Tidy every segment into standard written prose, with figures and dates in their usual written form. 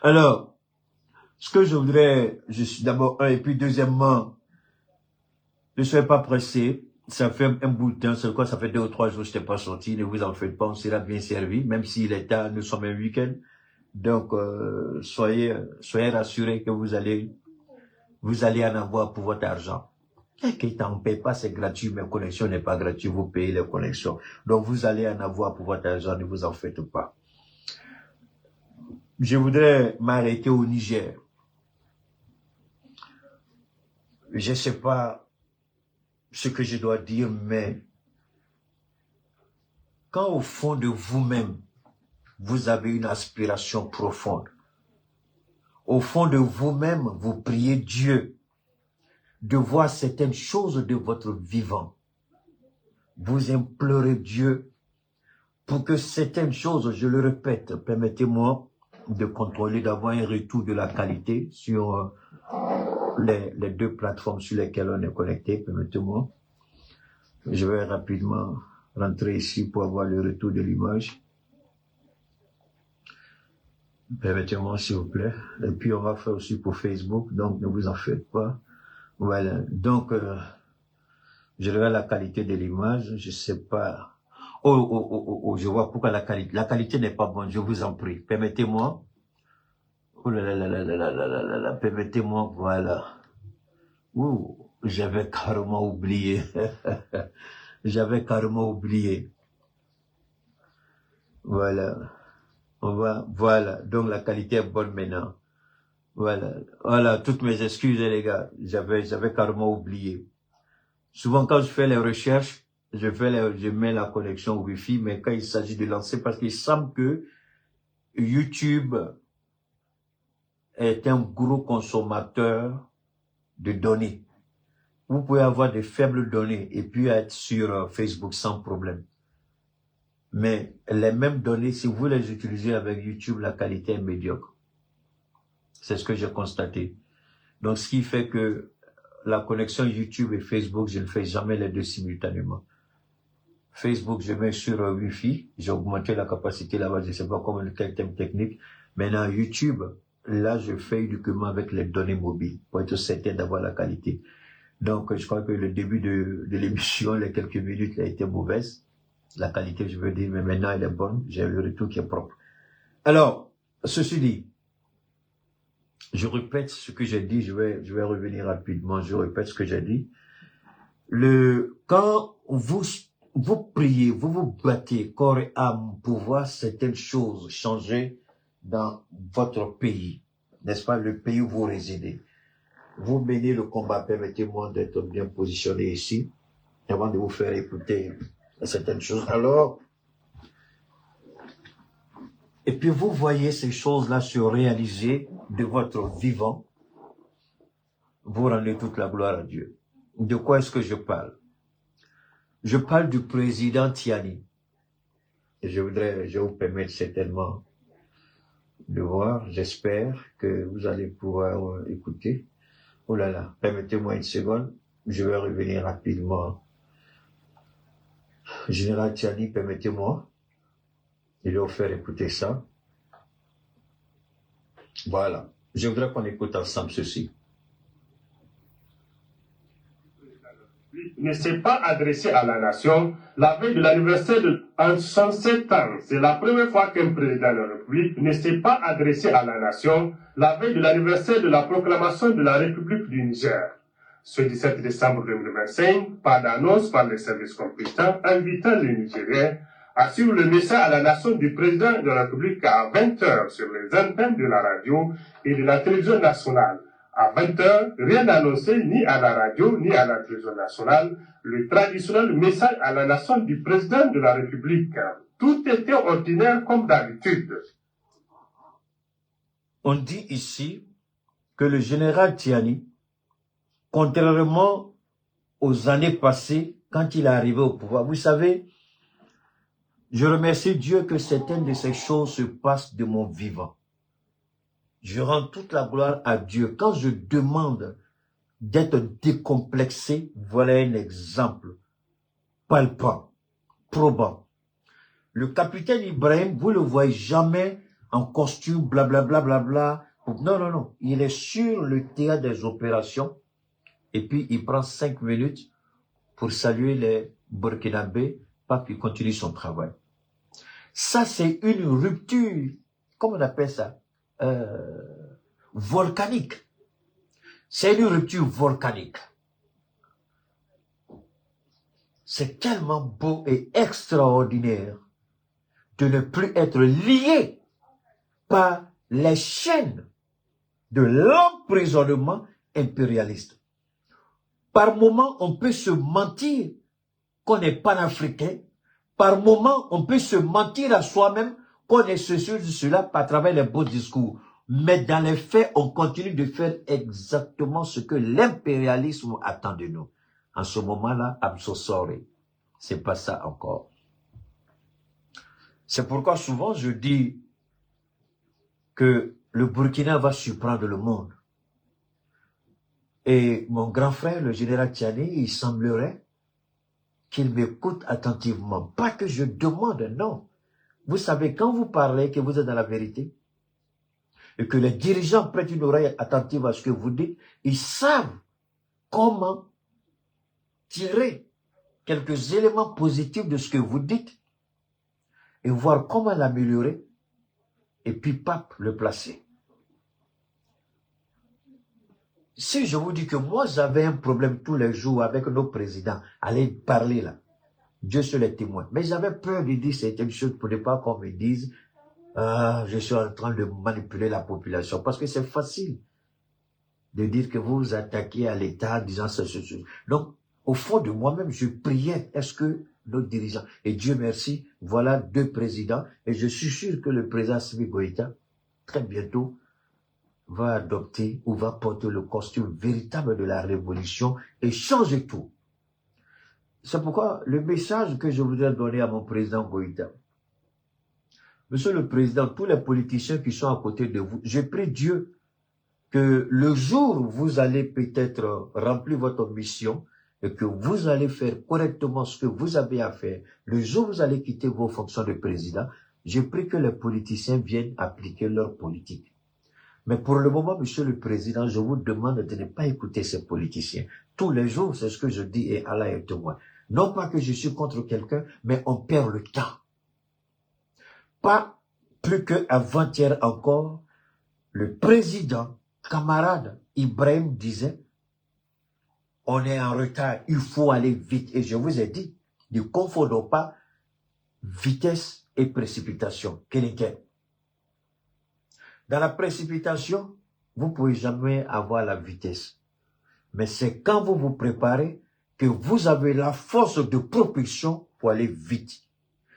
Alors, ce que je voudrais, je suis d'abord un, et puis deuxièmement, ne soyez pas pressés. Ça fait un bout de temps, c'est quoi, ça fait 2 ou 3 jours que je n'étais pas sorti, ne vous en faites pas, on sera bien servi, même s'il est tard, nous sommes un week-end. Donc, soyez rassurés que vous allez en avoir pour votre argent. Quelqu'un ne paye pas, c'est gratuit, mais connexion n'est pas gratuite, vous payez les connexions. Donc, vous allez en avoir pour votre argent, ne vous en faites pas. Je voudrais m'arrêter au Niger. Je ne sais pas ce que je dois dire, mais quand au fond de vous-même, vous avez une aspiration profonde, au fond de vous-même, vous priez Dieu de voir certaines choses de votre vivant. Vous implorez Dieu pour que certaines choses, je le répète, permettez-moi de contrôler, d'avoir un retour de la qualité sur les 2 plateformes sur lesquelles on est connecté, permettez-moi. Je vais rapidement rentrer ici pour avoir le retour de l'image. Permettez-moi, s'il vous plaît. Et puis, on va faire aussi pour Facebook, donc ne vous en faites pas. Voilà. Donc, je regarde la qualité de l'image, je sais pas. Oh, je vois pourquoi la qualité n'est pas bonne, je vous en prie. Permettez-moi. Oh là là là là là là là là là, permettez-moi, voilà. Ouh, j'avais carrément oublié. J'avais carrément oublié. Voilà. Voilà. Donc la qualité est bonne maintenant. Voilà. Voilà. Toutes mes excuses, les gars. J'avais carrément oublié. Souvent, quand je fais les recherches, je mets la connexion Wi-Fi, mais quand il s'agit de lancer, parce qu'il semble que YouTube est un gros consommateur de données. Vous pouvez avoir de faibles données et puis être sur Facebook sans problème. Mais les mêmes données, si vous les utilisez avec YouTube, la qualité est médiocre. C'est ce que j'ai constaté. Donc, ce qui fait que la connexion YouTube et Facebook, je ne fais jamais les 2 simultanément. Facebook, je mets sur Wi-Fi, j'ai augmenté la capacité là-bas, je ne sais pas comment quel thème technique. Maintenant, YouTube, là, je fais uniquement avec les données mobiles pour être certain d'avoir la qualité. Donc, je crois que le début de l'émission, les quelques minutes, a été mauvaise. La qualité, je veux dire, mais maintenant, elle est bonne. J'ai le retour qui est propre. Alors, ceci dit, je répète ce que j'ai dit, je vais revenir rapidement, je répète ce que j'ai dit. Quand vous priez, vous vous battez corps et âme pour voir certaines choses changer dans votre pays, n'est-ce pas, le pays où vous résidez. Vous menez le combat, permettez-moi d'être bien positionné ici, avant de vous faire écouter certaines choses. Alors, et puis vous voyez ces choses-là se réaliser de votre vivant, vous rendez toute la gloire à Dieu. De quoi est-ce que je parle? Je parle du président Tiani. Et je vais vous permettre certainement de voir, j'espère que vous allez pouvoir écouter. Oh là là, permettez-moi une seconde, je vais revenir rapidement. Général Tiani, permettez-moi. Je vais vous faire écouter ça. Voilà. Je voudrais qu'on écoute ensemble ceci. Ne s'est pas adressé à la nation la veille de l'anniversaire de 67 ans. C'est la première fois qu'un président de la République ne s'est pas adressé à la nation la veille de l'anniversaire de la proclamation de la République du Niger. Ce 17 décembre 2025, pas d'annonce par les services compétents invitant les Nigériens à suivre le message à la nation du président de la République à 20h sur les antennes de la radio et de la télévision nationale. À 20h, rien annoncé ni à la radio ni à la télévision nationale, le traditionnel message à la nation du président de la République. Tout était ordinaire comme d'habitude. On dit ici que le général Tiani, contrairement aux années passées, quand il est arrivé au pouvoir, vous savez, je remercie Dieu que certaines de ces choses se passent de mon vivant. Je rends toute la gloire à Dieu. Quand je demande d'être décomplexé, voilà un exemple palpable, probant. Le capitaine Ibrahim, vous ne le voyez jamais en costume, blablabla, blabla. Non, non, non. Il est sur le théâtre des opérations et puis il prend 5 minutes pour saluer les Burkinabés, pas qu'il continue son travail. Ça, c'est une rupture, comment on appelle ça, volcanique. C'est une rupture volcanique. C'est tellement beau et extraordinaire de ne plus être lié par les chaînes de l'emprisonnement impérialiste. Par moment, on peut se mentir qu'on est panafricain. Par moment, on peut se mentir à soi-même qu'on est cela à travers les beaux discours. Mais dans les faits, on continue de faire exactement ce que l'impérialisme attend de nous. En ce moment-là, I'm so sorry. C'est pas ça encore. C'est pourquoi souvent je dis que le Burkina va surprendre le monde. Et mon grand frère, le général Tchani, il semblerait qu'il m'écoute attentivement. Pas que je demande, non. Vous savez, quand vous parlez que vous êtes dans la vérité, et que les dirigeants prêtent une oreille attentive à ce que vous dites, ils savent comment tirer quelques éléments positifs de ce que vous dites et voir comment l'améliorer et puis, pape, le placer. Si je vous dis que moi, j'avais un problème tous les jours avec nos présidents, allez parler là, Dieu seul est témoin. Mais j'avais peur de dire certaines choses pour ne pas qu'on me dise je suis en train de manipuler la population. Parce que c'est facile de dire que vous vous attaquez à l'État en disant ça. Donc, au fond de moi-même, je priais, est-ce que nos dirigeants, et Dieu merci, voilà 2 présidents, et je suis sûr que le président Assimi Goïta, très bientôt, va adopter ou va porter le costume véritable de la révolution et changer tout. C'est pourquoi le message que je voudrais donner à mon président Goïta, Monsieur le Président, tous les politiciens qui sont à côté de vous, je prie Dieu que le jour où vous allez peut-être remplir votre mission et que vous allez faire correctement ce que vous avez à faire, le jour où vous allez quitter vos fonctions de président, je prie que les politiciens viennent appliquer leur politique. Mais pour le moment, Monsieur le Président, je vous demande de ne pas écouter ces politiciens. Tous les jours, c'est ce que je dis et Allah est témoin. Non pas que je suis contre quelqu'un, mais on perd le temps. Pas plus qu'avant-hier encore, le président, camarade Ibrahim disait, on est en retard, il faut aller vite. Et je vous ai dit, ne confondons pas vitesse et précipitation. Quel était? Dans la précipitation, vous ne pouvez jamais avoir la vitesse. Mais c'est quand vous vous préparez que vous avez la force de propulsion pour aller vite.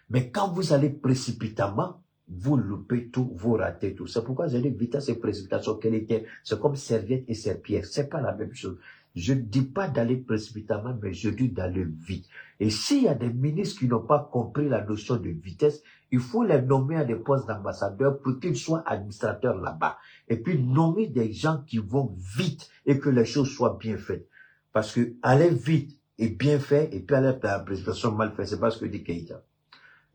Mais quand vous allez précipitamment, vous loupez tout, vous ratez tout. C'est pourquoi j'ai dit vitesse et précipitation, quelle était? C'est comme serviette et serpillère. C'est pas la même chose. Je ne dis pas d'aller précipitamment, mais je dis d'aller vite. Et s'il y a des ministres qui n'ont pas compris la notion de vitesse, il faut les nommer à des postes d'ambassadeurs pour qu'ils soient administrateurs là-bas. Et puis nommer des gens qui vont vite et que les choses soient bien faites. Parce que aller vite et bien fait, et puis aller à la précipitation mal faite, c'est pas ce que dit Keïta.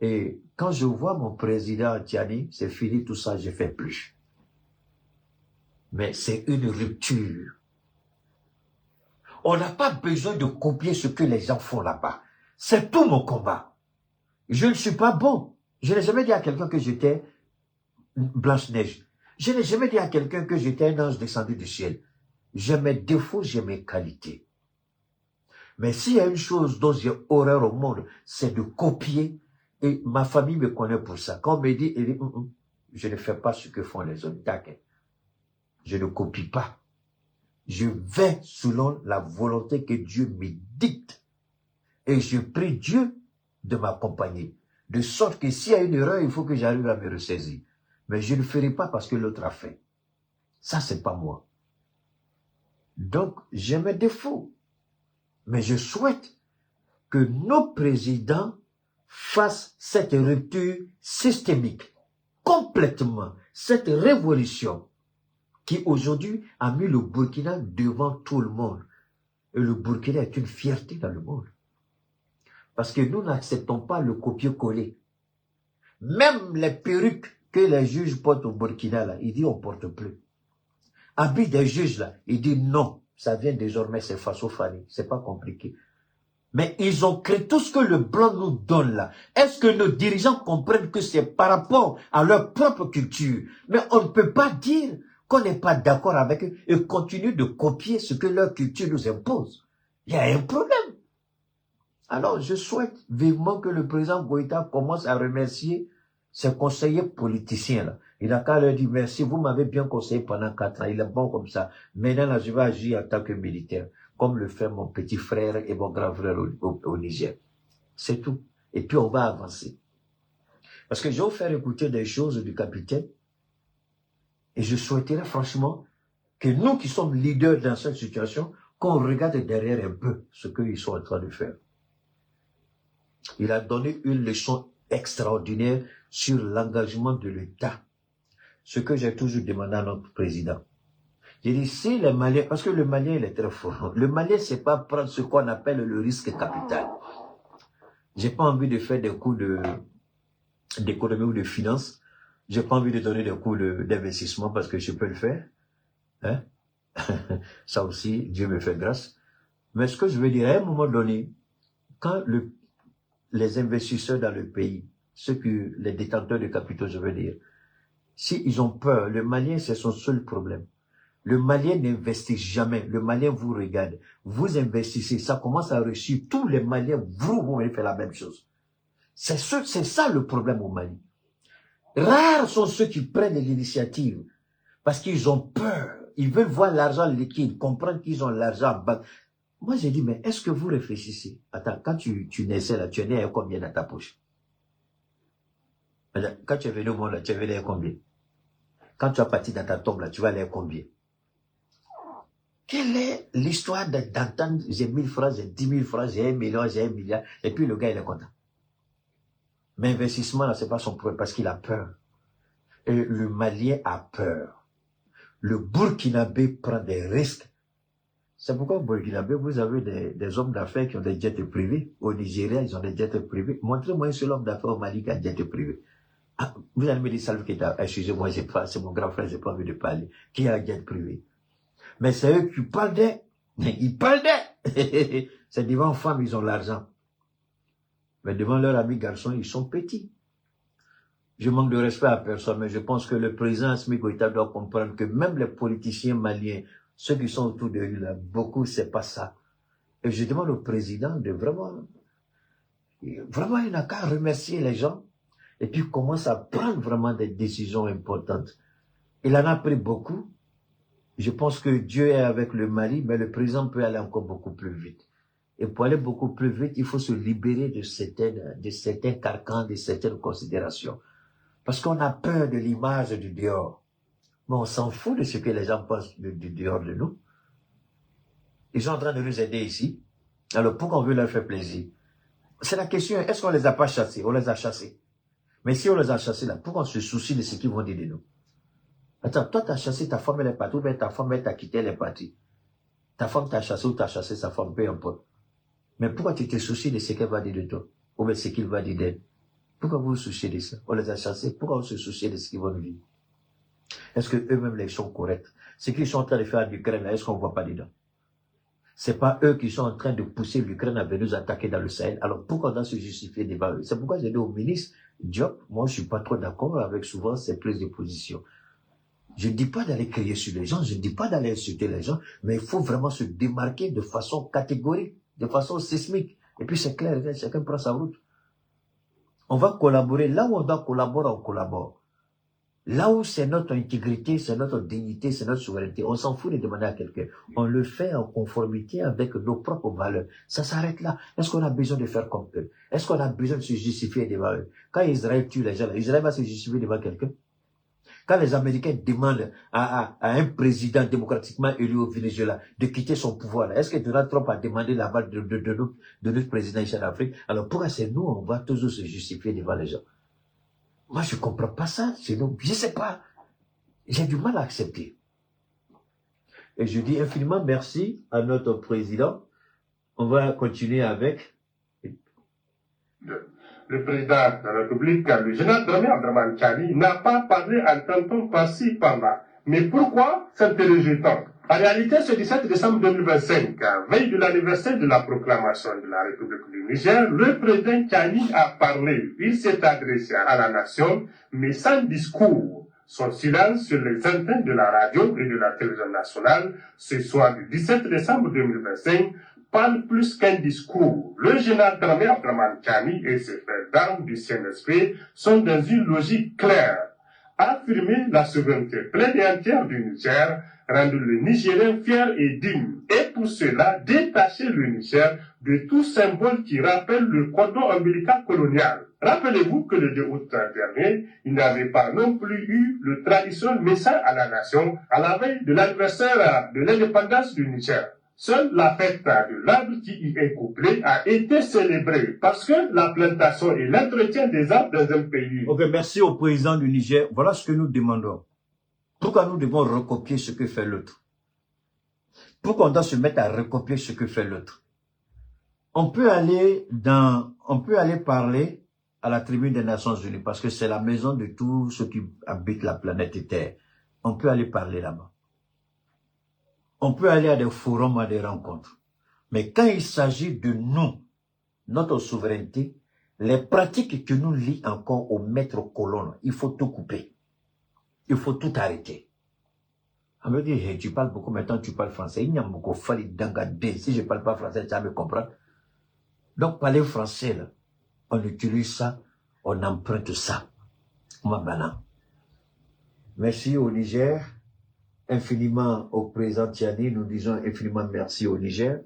Et quand je vois mon président Tchani, c'est fini tout ça, je fais plus. Mais c'est une rupture. On n'a pas besoin de copier ce que les gens font là-bas. C'est tout mon combat. Je ne suis pas bon. Je n'ai jamais dit à quelqu'un que j'étais Blanche-Neige. Je n'ai jamais dit à quelqu'un que j'étais un ange descendu du ciel. J'ai mes défauts, j'ai mes qualités. Mais s'il y a une chose dont j'ai horreur au monde, c'est de copier. Et ma famille me connaît pour ça. Quand on me dit, je ne fais pas ce que font les hommes. D'accord. Je ne copie pas. Je vais selon la volonté que Dieu me dicte. Et je prie Dieu de m'accompagner. De sorte que s'il y a une erreur, il faut que j'arrive à me ressaisir. Mais je ne le ferai pas parce que l'autre a fait. Ça, c'est pas moi. Donc, j'ai mes défauts. Mais je souhaite que nos présidents fassent cette rupture systémique, complètement, cette révolution qui aujourd'hui a mis le Burkina devant tout le monde. Et le Burkina est une fierté dans le monde. Parce que nous n'acceptons pas le copier-coller. Même les perruques que les juges portent au Burkina, là, il dit on ne porte plus. Habit des juges, là, il dit non, ça vient désormais, c'est Faso Fani, c'est pas compliqué. Mais ils ont créé tout ce que le blanc nous donne là. Est-ce que nos dirigeants comprennent que c'est par rapport à leur propre culture? Mais on ne peut pas dire qu'on n'est pas d'accord avec eux et continuer de copier ce que leur culture nous impose. Il y a un problème. Alors, je souhaite vivement que le président Goïta commence à remercier ses conseillers politiciens là. Il n'a qu'à leur dire merci, vous m'avez bien conseillé pendant 4 ans, il est bon comme ça. Maintenant, là, je vais agir en tant que militaire, comme le fait mon petit frère et mon grand frère au Niger. C'est tout. Et puis, on va avancer. Parce que je vais vous faire écouter des choses du capitaine, et je souhaiterais franchement que nous qui sommes leaders dans cette situation, qu'on regarde derrière un peu ce qu'ils sont en train de faire. Il a donné une leçon extraordinaire sur l'engagement de l'État. Ce que j'ai toujours demandé à notre président. J'ai dit, si les Maliens, parce que le Malien, il est très fort. Le Malien, c'est pas prendre ce qu'on appelle le risque capital. J'ai pas envie de faire des cours d'économie ou de finance. J'ai pas envie de donner des cours d'investissement parce que je peux le faire. Hein? Ça aussi, Dieu me fait grâce. Mais ce que je veux dire, à un moment donné, quand les investisseurs dans le pays, les détenteurs de capitaux, je veux dire, s'ils ont peur, le Malien, c'est son seul problème. Le Malien n'investit jamais. Le Malien vous regarde. Vous investissez. Ça commence à réussir. Tous les Maliens, vous allez faire la même chose. C'est ça le problème au Mali. Rares sont ceux qui prennent l'initiative parce qu'ils ont peur. Ils veulent voir l'argent liquide, comprendre qu'ils ont l'argent en banque. Moi, j'ai dit, mais est-ce que vous réfléchissez? Attends, quand tu naissais là, tu es né à combien dans ta poche? Quand tu es venu au monde là, tu es venu à combien? Quand tu as parti dans ta tombe là, tu vas aller à combien? Quelle est l'histoire d'entendre j'ai 1000 francs, j'ai 10 000 francs, j'ai 1 million, j'ai 1 milliard, et puis le gars il est content. Mais investissement là, c'est pas son problème parce qu'il a peur. Et le Malien a peur. Le Burkinabé prend des risques. C'est pourquoi au Burkinabé, vous avez des hommes d'affaires qui ont des jets privés. Au Nigeria, ils ont des jets privés. Montrez-moi un seul homme d'affaires au Mali qui a un jet privé. Ah, vous allez me dire, Salve Keita, excusez-moi, c'est mon grand frère, j'ai pas envie de parler. Qui a un jet privé? Mais c'est eux qui parlent ils parlent c'est devant femmes, ils ont l'argent. Mais devant leurs amis garçons, ils sont petits. Je manque de respect à personne, mais je pense que le président Assimi Goïta doit comprendre que même les politiciens maliens, ceux qui sont autour de lui, là, beaucoup, c'est pas ça. Et je demande au président de vraiment, il n'a qu'à remercier les gens et puis commence à prendre vraiment des décisions importantes. Il en a pris beaucoup. Je pense que Dieu est avec le Mali, mais le président peut aller encore beaucoup plus vite. Et pour aller beaucoup plus vite, il faut se libérer de certains carcans, de certaines considérations. Parce qu'on a peur de l'image du dehors. Mais on s'en fout de ce que les gens pensent du dehors de nous. Ils sont en train de nous aider ici. Alors pourquoi on veut leur faire plaisir? C'est la question, est-ce qu'on les a pas chassés? On les a chassés. Mais si on les a chassés là, pourquoi on se soucie de ce qu'ils vont dire de nous? Attends, toi t'as chassé ta femme, elle est partie, ou bien ta femme elle t'a quitté, elle est partie. Ta femme t'a chassé ou t'as chassé sa femme, peu importe. Mais pourquoi tu te soucies de ce qu'elle va dire de toi? Ou bien ce qu'il va dire d'elle? Pourquoi vous vous souciez de ça? On les a chassés, pourquoi on se soucie de ce qu'ils vont nous dire? Est-ce que eux-mêmes les sont corrects? Ce qu'ils sont en train de faire en Ukraine, est-ce qu'on ne voit pas dedans? C'est pas eux qui sont en train de pousser l'Ukraine à venir nous attaquer dans le Sahel. Alors pourquoi on doit se justifier devant eux? C'est pourquoi j'ai dit au ministre Diop, moi je suis pas trop d'accord avec souvent ces prises de position. Je ne dis pas d'aller crier sur les gens, je ne dis pas d'aller insulter les gens, mais il faut vraiment se démarquer de façon catégorique, de façon sismique. Et puis c'est clair, chacun prend sa route. On va collaborer. Là où on doit collaborer, on collabore. Là où c'est notre intégrité, c'est notre dignité, c'est notre souveraineté, on s'en fout de demander à quelqu'un. On le fait en conformité avec nos propres valeurs. Ça s'arrête là. Est-ce qu'on a besoin de faire comme eux? Est-ce qu'on a besoin de se justifier devant eux? Quand Israël tue les gens, Israël va se justifier devant quelqu'un? Quand les Américains demandent à un président démocratiquement élu au Venezuela de quitter son pouvoir, est-ce que Donald Trump a demandé la balle de notre président ici en Afrique? Alors pourquoi c'est nous, on va toujours se justifier devant les gens? Moi, je ne comprends pas ça. Sinon, je ne sais pas. J'ai du mal à accepter. Et je dis infiniment merci à notre président. On va continuer avec. Le président de la République, le général Dramé Abdraman Chani, n'a pas parlé en tanton par-ci, par-là. Mais pourquoi s'interroge-t-on? En réalité, ce 17 décembre 2025, veille de l'anniversaire de la proclamation de la République du Niger, le président Chani a parlé. Il s'est adressé à la nation, mais sans discours. Son silence sur les antennes de la radio et de la télévision nationale, ce soir du 17 décembre 2025, parle plus qu'un discours. Le général Dramé Abdraman Chani et ses frères d'armes du CNSP sont dans une logique claire. Affirmer la souveraineté pleine et entière du Niger, rendre le Nigérien fier et digne, et pour cela détacher le Niger de tout symbole qui rappelle le cordon ombilical colonial. Rappelez-vous que le 2 août dernier, il n'avait pas non plus eu le traditionnel message à la nation à la veille de l'anniversaire de l'indépendance du Niger. Seule la fête de l'arbre qui y est couplée a été célébrée parce que la plantation et l'entretien des arbres dans un pays. Ok, merci au président du Niger. Voilà ce que nous demandons. Pourquoi nous devons recopier ce que fait l'autre? Pourquoi on doit se mettre à recopier ce que fait l'autre? On peut aller parler à la tribune des Nations Unies parce que c'est la maison de tous ceux qui habitent la planète Terre. On peut aller parler là-bas. On peut aller à des forums, à des rencontres. Mais quand il s'agit de nous, notre souveraineté, les pratiques que nous lient encore au maître colonne, il faut tout couper. Il faut tout arrêter. On me dit, hey, tu parles beaucoup, maintenant tu parles français. Il n'y a beaucoup fallu d'engager. Si je ne parle pas français, tu vas me comprendre. Donc, parler français, là, on utilise ça, on emprunte ça. Merci au Niger. Infiniment au président Tiani, nous disons infiniment merci au Niger.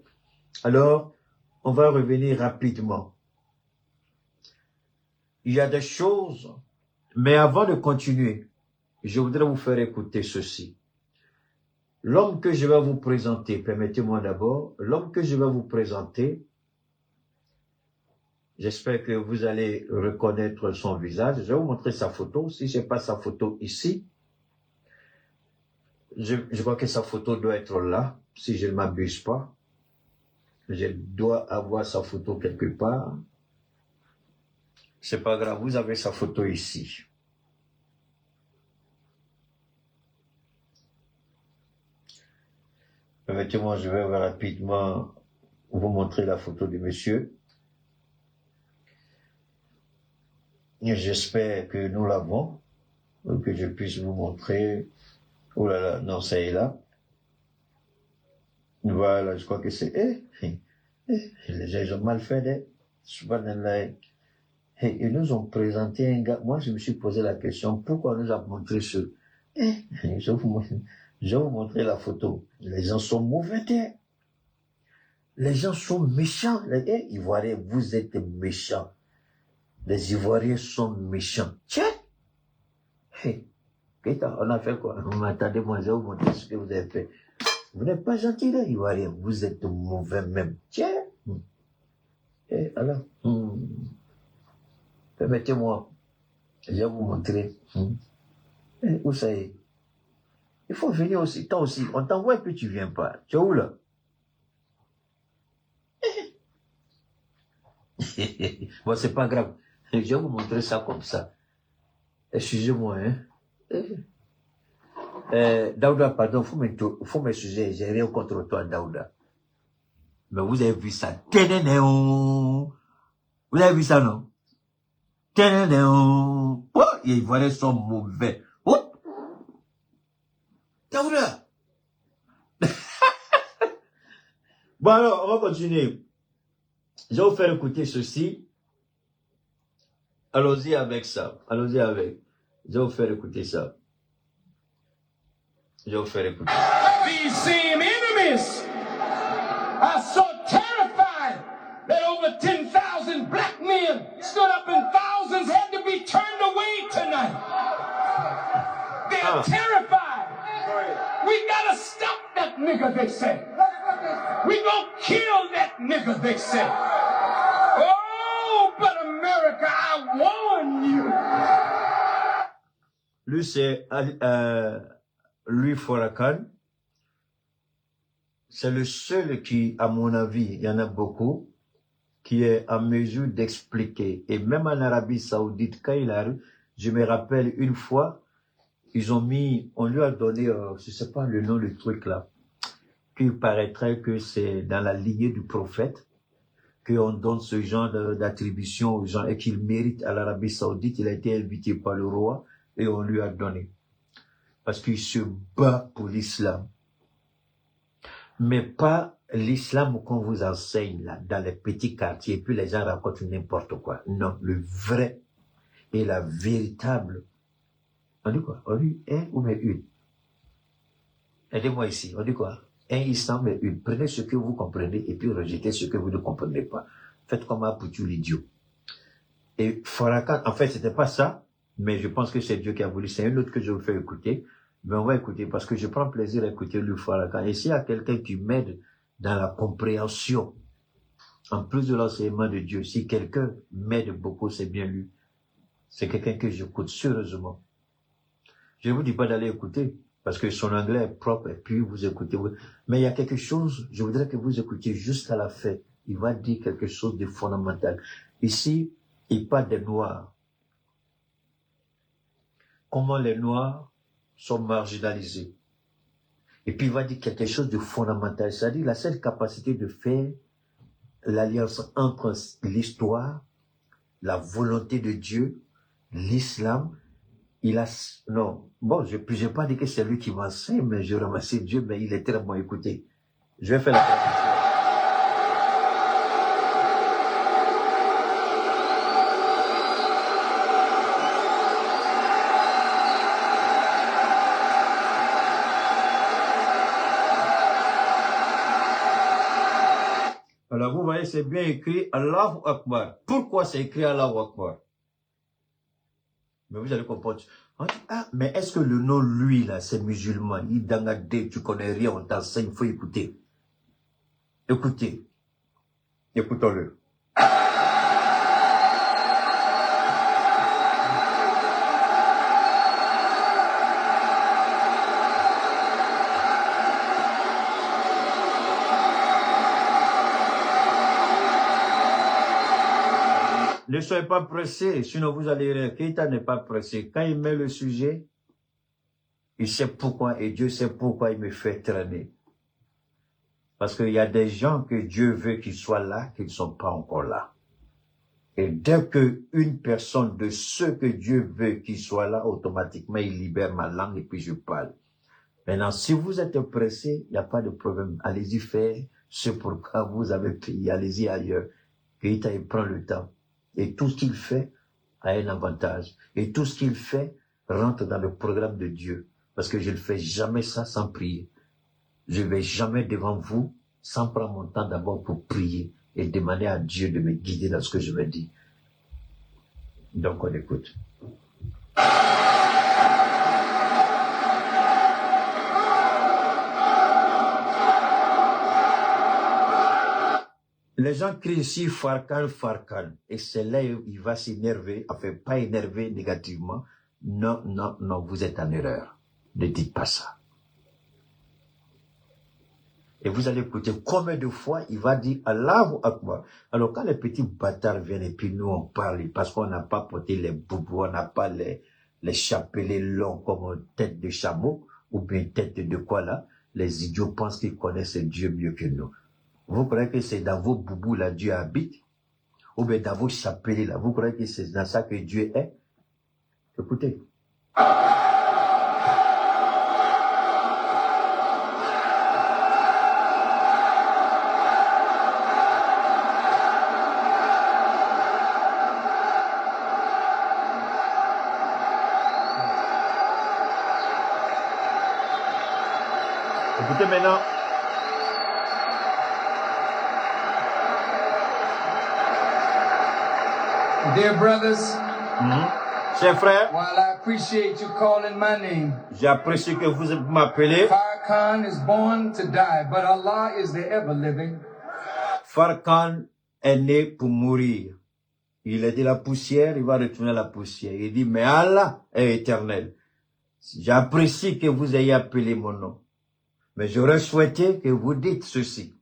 Alors, on va revenir rapidement. Il y a des choses, mais avant de continuer, je voudrais vous faire écouter ceci. L'homme que je vais vous présenter, permettez-moi d'abord, l'homme que je vais vous présenter, j'espère que vous allez reconnaître son visage. Je vais vous montrer sa photo. Si je n'ai pas sa photo ici, je crois que sa photo doit être là, si je ne m'abuse pas. Je dois avoir sa photo quelque part. C'est pas grave, vous avez sa photo ici. Permettez-moi, je vais rapidement vous montrer la photo du monsieur. J'espère que nous l'avons, que je puisse vous montrer. Oh là là, non, c'est là. Voilà, je crois que c'est... les gens ont mal fait, ils nous ont présenté un gars. Moi, je me suis posé la question, pourquoi on nous a montré ce... Je vais vous montrer la photo. Les gens sont mauvais, les gens sont méchants. Les Ivoiriens, vous êtes méchants. Les Ivoiriens sont méchants. Tiens! On a fait quoi? Attendez-moi, je vais vous montrer ce que vous avez fait. Vous n'êtes pas gentil, les Ivoiriens. Vous êtes mauvais même. Tiens! Alors, permettez-moi, je vais vous montrer. Où ça est? Il faut venir aussi, toi aussi. On t'envoie et puis tu viens pas. Tu es où là? Bon, c'est pas grave. Je vais vous montrer ça comme ça. Excusez-moi, hein. Daouda, pardon, faut m'excuser, j'ai rien contre toi, Daouda. Mais vous avez vu ça. Vous avez vu ça, non? Oh, les Ivoiriens sont mauvais. Oh! Daouda! Bon alors, on va continuer. Je vais vous faire écouter ceci. Allons-y avec ça. Allons-y avec. Je vais vous faire écouter ça. Je vais vous faire écouter. These same enemies are so terrified that over 10,000 black men stood up and thousands had to be turned away tonight. They're terrified. We gotta stop that nigga, they say. We gonna kill that nigga, they say. Oh, but America, I warn you. Lui, c'est Louis Farrakhan. C'est le seul qui, à mon avis, il y en a beaucoup, qui est en mesure d'expliquer. Et même en Arabie Saoudite, quand il arrive, je me rappelle une fois, on lui a donné, je sais pas le nom du truc là, qu'il paraîtrait que c'est dans la lignée du prophète, qu'on donne ce genre d'attribution aux gens et qu'il mérite à l'Arabie Saoudite. Il a été invité par le roi et on lui a donné. Parce qu'il se bat pour l'islam. Mais pas l'islam qu'on vous enseigne là, dans les petits quartiers, et puis les gens racontent n'importe quoi. Non, le vrai et la véritable. On dit quoi? On dit un ou mais une. Aidez-moi ici. On dit quoi? Un islam mais une. Prenez ce que vous comprenez et puis rejetez ce que vous ne comprenez pas. Faites comme un poutou l'idiot. Et Farrakhan, en fait, c'était pas ça, mais je pense que c'est Dieu qui a voulu. C'est un autre que je vous fais écouter. Mais on va écouter parce que je prends plaisir à écouter le Farrakhan. Et s'il y a quelqu'un qui m'aide dans la compréhension, en plus de l'enseignement de Dieu, si quelqu'un m'aide beaucoup, c'est bien lui. C'est quelqu'un que j'écoute sérieusement. Je ne vous dis pas d'aller écouter, parce que son anglais est propre, et puis vous écoutez. Mais il y a quelque chose, je voudrais que vous écoutiez juste à la fin. Il va dire quelque chose de fondamental. Ici, il parle des Noirs. Comment les Noirs sont marginalisés. Et puis il va dire quelque chose de fondamental. C'est-à-dire la seule capacité de faire l'alliance entre l'histoire, la volonté de Dieu, l'islam, non, bon, je n'ai pas dit que c'est lui qui m'enseigne, mais je remercie Dieu, mais il est très bon. Écoutez, je vais faire la traduction. Alors vous voyez, c'est bien écrit Allahu Akbar. Pourquoi c'est écrit Allahu Akbar? Mais vous allez comprendre. On dit, ah, mais est-ce que le nom, lui, là, c'est musulman? Idangade, tu connais rien, on t'enseigne, il faut écouter. Écoutez. Écoutons-le. Ne soyez pas pressés, sinon vous allez rire. Keïta n'est pas pressé. Quand il met le sujet, il sait pourquoi et Dieu sait pourquoi il me fait traîner. Parce qu'il y a des gens que Dieu veut qu'ils soient là, qu'ils ne sont pas encore là. Et dès qu'une personne de ceux que Dieu veut qu'ils soient là, automatiquement il libère ma langue et puis je parle. Maintenant, si vous êtes pressé, il n'y a pas de problème. Allez-y faire ce pourquoi vous avez payé. Allez-y ailleurs. Keïta, il prend le temps. Et tout ce qu'il fait a un avantage. Et tout ce qu'il fait rentre dans le programme de Dieu. Parce que je ne fais jamais ça sans prier. Je ne vais jamais devant vous sans prendre mon temps d'abord pour prier et demander à Dieu de me guider dans ce que je vais dire. Donc on écoute. Les gens crient ici Farrakhan, Farrakhan. Et c'est là où il va s'énerver, enfin pas énerver négativement. Non, non, non, vous êtes en erreur. Ne dites pas ça. Et vous allez écouter combien de fois il va dire Allahu Akbar. Alors quand les petits bâtards viennent et puis nous on parle, parce qu'on n'a pas porté les boubous, on n'a pas les chapelets longs comme tête de chameau, ou bien tête de quoi là, les idiots pensent qu'ils connaissent Dieu mieux que nous. Vous croyez que c'est dans vos boubous là Dieu habite? Ou bien dans vos chapelets là, vous croyez que c'est dans ça que Dieu est? Écoutez. Écoutez maintenant. Dear brothers, Chers frères, while I appreciate you calling my name, j'apprécie que vous m'appelez. Farrakhan is born to die, but Allah is the ever living. Farrakhan est né pour mourir. Il est de la poussière, il va retourner à la poussière. Il dit, mais Allah est éternel. J'apprécie que vous ayez appelé mon nom. Mais j'aurais souhaité que vous dites ceci.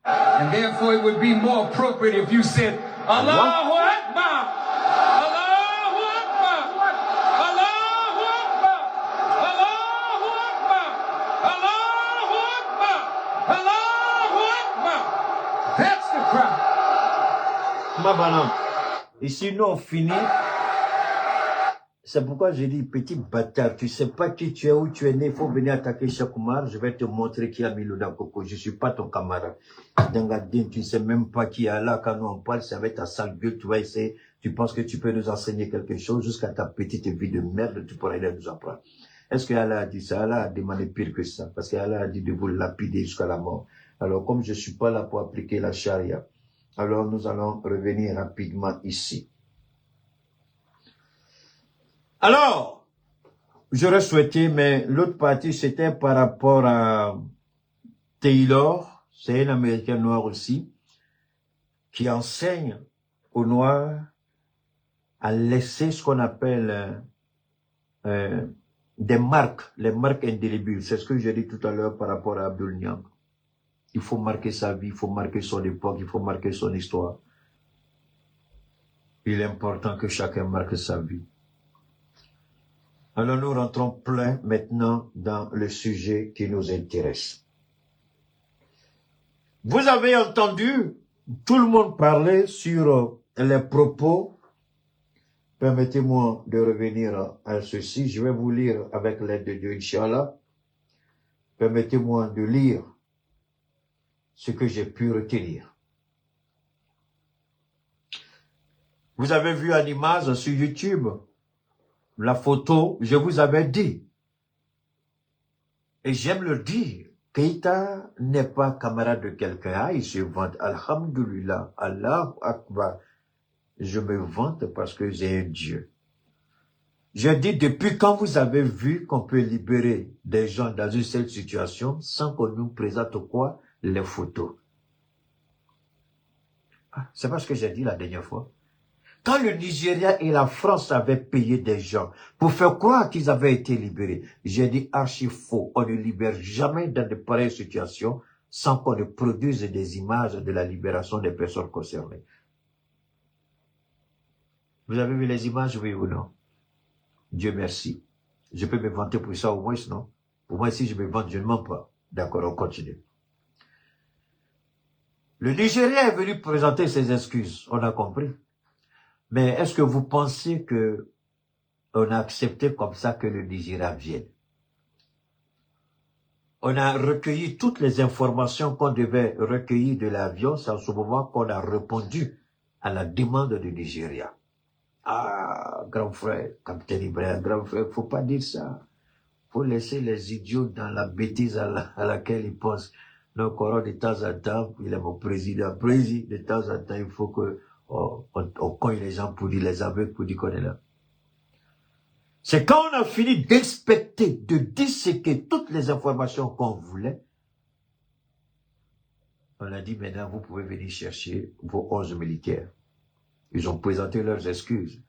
And therefore, it would be more appropriate if you said, Allahu Akbar, Allahu Akbar, Allahu Akbar, Allahu Akbar, Allahu Akbar, Allahu Akbar. That's the cry. Mabana. Et sinon, on finit. C'est pourquoi j'ai dit, petit bâtard, tu sais pas qui tu es, où tu es né, il faut venir attaquer Cheikh Oumar, je vais te montrer qui a mis l'eau dans le coco, je suis pas ton camarade. Dangadine, tu sais même pas qui est là, quand nous on parle, c'est avec ta sale gueule, tu vas essayer, tu penses que tu peux nous enseigner quelque chose, jusqu'à ta petite vie de merde, tu pourrais nous apprendre. Est-ce que Allah a dit ça? Allah a demandé pire que ça, parce qu'Allah a dit de vous lapider jusqu'à la mort. Alors, comme je suis pas là pour appliquer la charia, alors nous allons revenir rapidement ici. Alors, j'aurais souhaité, mais l'autre partie, c'était par rapport à Taylor, c'est un Américain noir aussi, qui enseigne aux Noirs à laisser ce qu'on appelle des marques, les marques indélébiles. C'est ce que j'ai dit tout à l'heure par rapport à Abdul Niang. Il faut marquer sa vie, il faut marquer son époque, il faut marquer son histoire. Il est important que chacun marque sa vie. Alors nous rentrons plein maintenant dans le sujet qui nous intéresse. Vous avez entendu tout le monde parler sur les propos. Permettez-moi de revenir à ceci. Je vais vous lire avec l'aide de Dieu, Inch'Allah. Permettez-moi de lire ce que j'ai pu retenir. Vous avez vu une image sur YouTube, la photo, je vous avais dit, et j'aime le dire, Keïta n'est pas camarade de quelqu'un, il se vante, alhamdulillah, Allah Akbar, je me vante parce que j'ai un Dieu. Je dis, depuis quand vous avez vu qu'on peut libérer des gens dans une seule situation sans qu'on nous présente quoi? Les photos. Ah, c'est pas ce que j'ai dit la dernière fois. Quand le Nigeria et la France avaient payé des gens pour faire croire qu'ils avaient été libérés, j'ai dit archi faux. On ne libère jamais dans de pareilles situations sans qu'on ne produise des images de la libération des personnes concernées. Vous avez vu les images, oui ou non? Dieu merci. Je peux me vanter pour ça au moins, non? Pour moi, si je me vante, je ne mens pas. D'accord, on continue. Le Nigeria est venu présenter ses excuses, on a compris. Mais est-ce que vous pensez que on a accepté comme ça que le Nigeria vienne? On a recueilli toutes les informations qu'on devait recueillir de l'avion, c'est en ce moment qu'on a répondu à la demande du Nigeria. Ah, grand frère, capitaine Ibrahim, grand frère, faut pas dire ça. Faut laisser les idiots dans la bêtise à laquelle ils pensent. Donc, de temps en temps, il est mon président. De temps en temps, il faut que on cogne les gens pour dire les aveugles, pour dire qu'on est là. C'est quand on a fini d'inspecter, de disséquer toutes les informations qu'on voulait, on a dit maintenant vous pouvez venir chercher vos 11 militaires. Ils ont présenté leurs excuses.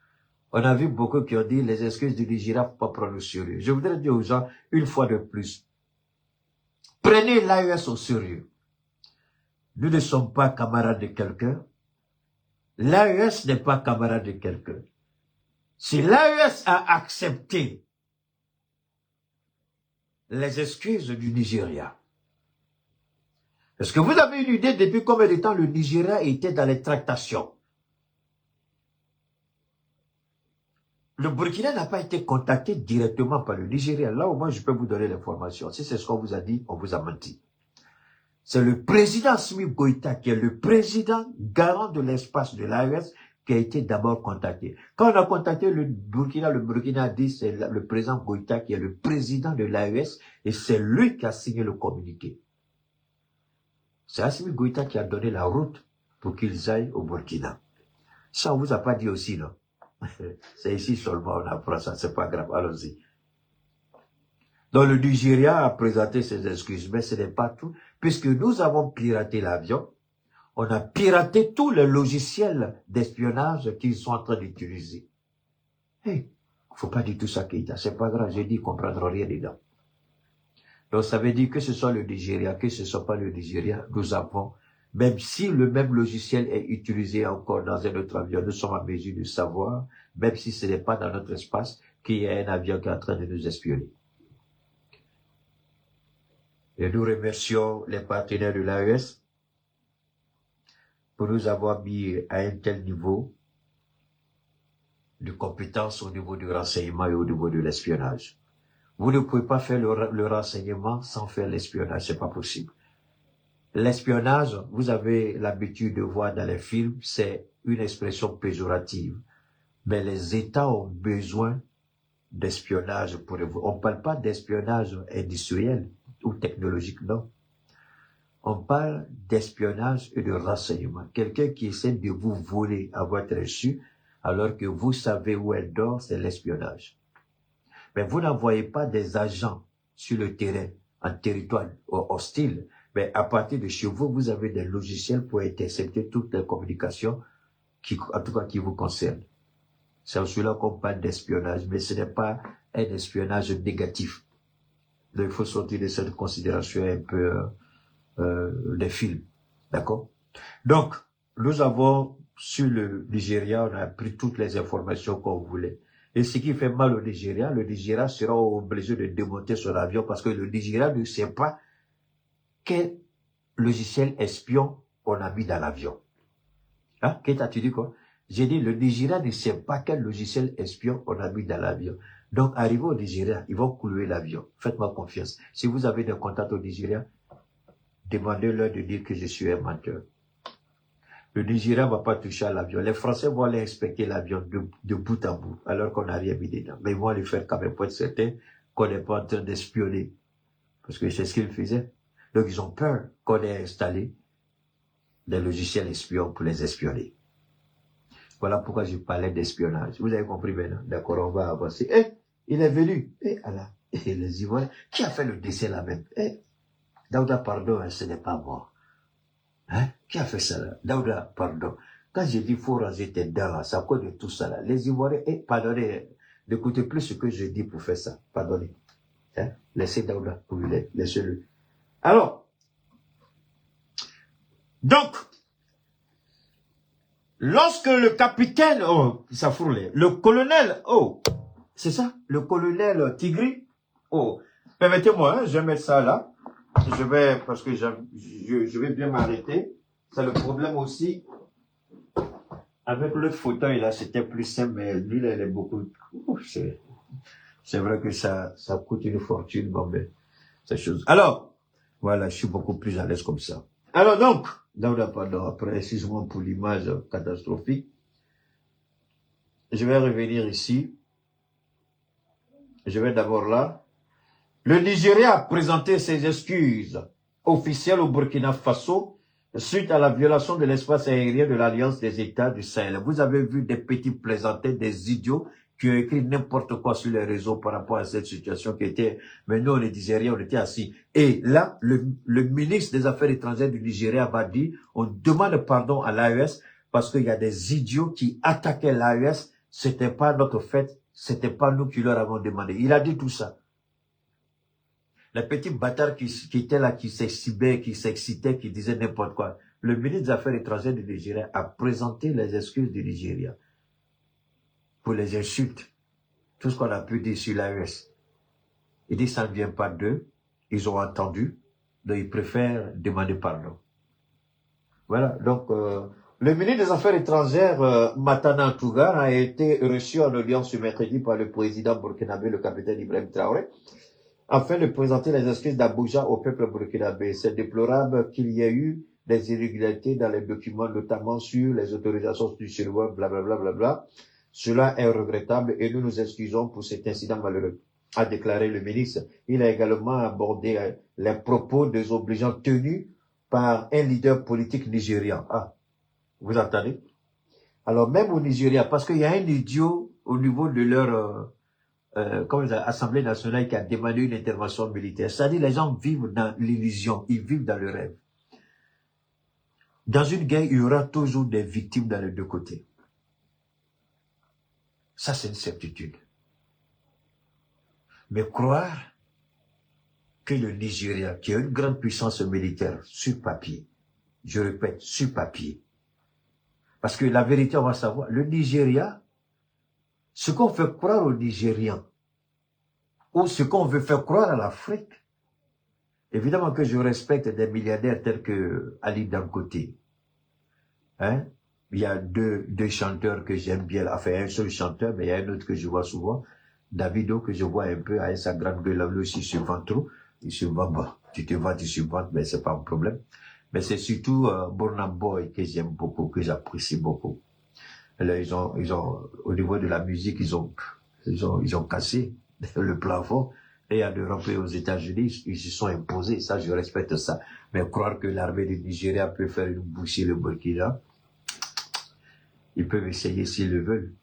On a vu beaucoup qui ont dit les excuses du Nigeria, faut pas prendre au sérieux. Je voudrais dire aux gens, une fois de plus, prenez l'AES au sérieux. Nous ne sommes pas camarades de quelqu'un. L'AES n'est pas camarade de quelqu'un. Si l'AES a accepté les excuses du Nigeria, est-ce que vous avez une idée depuis combien de temps le Nigeria était dans les tractations? Le Burkina n'a pas été contacté directement par le Nigeria. Là, au moins, je peux vous donner l'information. Si c'est ce qu'on vous a dit, on vous a menti. C'est le président Assimi Goïta, qui est le président garant de l'espace de l'AES, qui a été d'abord contacté. Quand on a contacté le Burkina a dit c'est le président Goïta qui est le président de l'AES et c'est lui qui a signé le communiqué. C'est Assimi Goïta qui a donné la route pour qu'ils aillent au Burkina. Ça, on vous a pas dit aussi, non? C'est ici seulement on apprend ça, c'est pas grave, allons-y. Donc le Nigeria a présenté ses excuses, mais ce n'est pas tout, puisque nous avons piraté l'avion, on a piraté tous les logiciels d'espionnage qu'ils sont en train d'utiliser. Hey, faut pas dire tout ça, Keïta, c'est pas grave, j'ai dit, ils comprendront rien dedans. Donc ça veut dire que ce soit le Nigeria, que ce soit pas le Nigeria, nous avons Même si le même logiciel est utilisé encore dans un autre avion, nous sommes en mesure de savoir, même si ce n'est pas dans notre espace, qu'il y a un avion qui est en train de nous espionner. Et nous remercions les partenaires de l'AES pour nous avoir mis à un tel niveau de compétence au niveau du renseignement et au niveau de l'espionnage. Vous ne pouvez pas faire le renseignement sans faire l'espionnage, c'est pas possible. L'espionnage, vous avez l'habitude de voir dans les films, c'est une expression péjorative. Mais les États ont besoin d'espionnage pour vous. On ne parle pas d'espionnage industriel ou technologique, non. On parle d'espionnage et de renseignement. Quelqu'un qui essaie de vous voler à votre insu, alors que vous savez où elle dort, c'est l'espionnage. Mais vous n'envoyez pas des agents sur le terrain, en territoire hostile, mais à partir de chez vous, vous avez des logiciels pour intercepter toutes les communications qui, en tout cas, qui vous concernent. C'est en cela qu'on parle d'espionnage, mais ce n'est pas un espionnage négatif. Donc, il faut sortir de cette considération un peu des films. D'accord? Donc, nous avons, sur le Nigeria, on a pris toutes les informations qu'on voulait. Et ce qui fait mal au Nigeria, le Nigeria sera obligé de démonter son avion parce que le Nigeria ne sait pas quel logiciel espion on a mis dans l'avion. Hein? Qu'est-ce que tu dis quoi? J'ai dit, le Nigeria ne sait pas quel logiciel espion on a mis dans l'avion. Donc, arrivé au Nigeria, ils vont couler l'avion. Faites-moi confiance. Si vous avez des contacts au Nigeria, demandez-leur de dire que je suis un menteur. Le Nigeria ne va pas toucher à l'avion. Les Français vont aller inspecter l'avion de bout à bout, alors qu'on n'a rien mis dedans. Mais ils vont aller faire quand même pour être certain qu'on n'est pas en train d'espionner. Parce que c'est ce qu'ils faisaient. Donc, ils ont peur qu'on ait installé des logiciels espions pour les espionner. Voilà pourquoi je parlais d'espionnage. Vous avez compris maintenant? D'accord, on va avancer. Il est venu. Allah. Les Ivoiriens. Qui a fait le décès là-même? Daouda, pardon, ce n'est pas moi. Hein? Qui a fait ça là? Daouda, pardon. Quand j'ai dit faut raser tes dents, c'est à cause de tout ça là. Les Ivoiriens, pardonnez, n'écoutez plus ce que je dis pour faire ça. Pardonnez. Hein? Laissez Daouda, laissez-le. Alors, donc, lorsque le capitaine, ça fourle, le colonel, c'est ça, le colonel Tigri, permettez-moi, je vais mettre ça là, parce que je vais bien m'arrêter, c'est le problème aussi, avec le fauteuil là, c'était plus simple, mais lui, il est beaucoup, c'est vrai que ça coûte une fortune, bon ben, ces choses. Alors, voilà, je suis beaucoup plus à l'aise comme ça. Alors donc, pardon, après, excuse-moi pour l'image catastrophique. Je vais revenir ici. Je vais d'abord là. Le Nigeria a présenté ses excuses officielles au Burkina Faso suite à la violation de l'espace aérien de l'Alliance des États du Sahel. Vous avez vu des petits plaisantés, des idiots qui ont écrit n'importe quoi sur les réseaux par rapport à cette situation qui était, mais nous, les Nigériens, on était assis. Et là, le ministre des Affaires étrangères du Nigeria va dire, on demande pardon à l'AES parce qu'il y a des idiots qui attaquaient l'AES, c'était pas notre fait, c'était pas nous qui leur avons demandé. Il a dit tout ça. Les petits bâtards qui étaient là, qui s'exhibaient, qui s'excitaient, qui disaient n'importe quoi. Le ministre des Affaires étrangères du Nigeria a présenté les excuses du Nigeria pour les insultes, tout ce qu'on a pu dire sur l'AES. Il dit ça ne vient pas d'eux, ils ont entendu, donc ils préfèrent demander pardon. Voilà, donc le ministre des Affaires étrangères, Matana Tougar, a été reçu en audience ce mercredi par le président burkinabé, le capitaine Ibrahim Traoré, afin de présenter les excuses d'Abuja au peuple burkinabé. C'est déplorable qu'il y ait eu des irrégularités dans les documents, notamment sur les autorisations du serveur, blablabla, blablabla. Cela est regrettable et nous nous excusons pour cet incident malheureux, a déclaré le ministre. Il a également abordé les propos désobligeants tenus par un leader politique nigérian. Ah, vous entendez? Alors même au Nigeria, parce qu'il y a un idiot au niveau de leur Assemblée nationale qui a demandé une intervention militaire. C'est-à-dire les gens vivent dans l'illusion, ils vivent dans le rêve. Dans une guerre, il y aura toujours des victimes dans les deux côtés. Ça, c'est une certitude. Mais croire que le Nigeria, qui a une grande puissance militaire sur papier, Je répète, sur papier. Parce que la vérité, on va savoir. Le Nigeria, ce qu'on fait croire aux Nigérians, ou ce qu'on veut faire croire à l'Afrique, évidemment que je respecte des milliardaires tels que Ali Dangote. Hein? Il y a deux chanteurs que j'aime bien, enfin un seul chanteur, mais il y a un autre que je vois souvent, Davido, que je vois un peu avec sa grande gueule, là aussi, il se vend trop. Il se vend, bon, tu te vends, tu se vends, mais c'est pas un problème. Mais c'est surtout Burna Boy que j'aime beaucoup, que j'apprécie beaucoup. Là, ils ont, au niveau de la musique, ils ont cassé le plafond. Et en Europe et aux États-Unis, ils se sont imposés. Ça, je respecte ça. Mais croire que l'armée du Nigeria peut faire une bouchée le Burkina, ils peuvent essayer s'ils le veulent.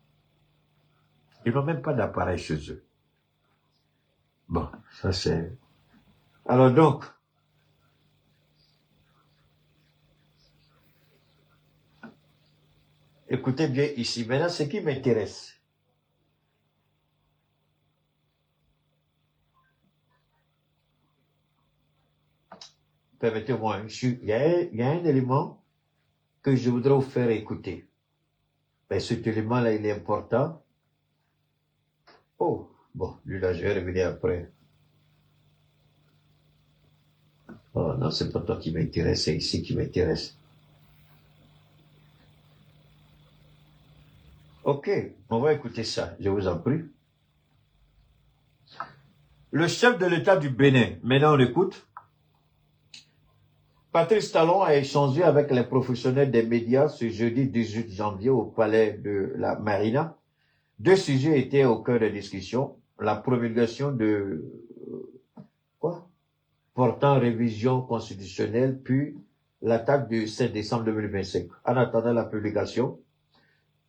Ils n'ont même pas d'appareil chez eux. Bon, ça c'est... Alors donc, écoutez bien ici. Maintenant, ce qui m'intéresse, permettez-moi, il y a un élément que je voudrais vous faire écouter. Mais cet élément-là, il est important. Oh, bon, lui là, je vais revenir après. Oh non, c'est pas toi qui m'intéresse, c'est ici qui m'intéresse. Ok, on va écouter ça, je vous en prie. Le chef de l'État du Bénin, maintenant on écoute. Patrice Talon a échangé avec les professionnels des médias ce jeudi 18 janvier au palais de la Marina. Deux sujets étaient au cœur des discussions. La promulgation de portant révision constitutionnelle, puis l'attaque du 7 décembre 2025. En attendant la publication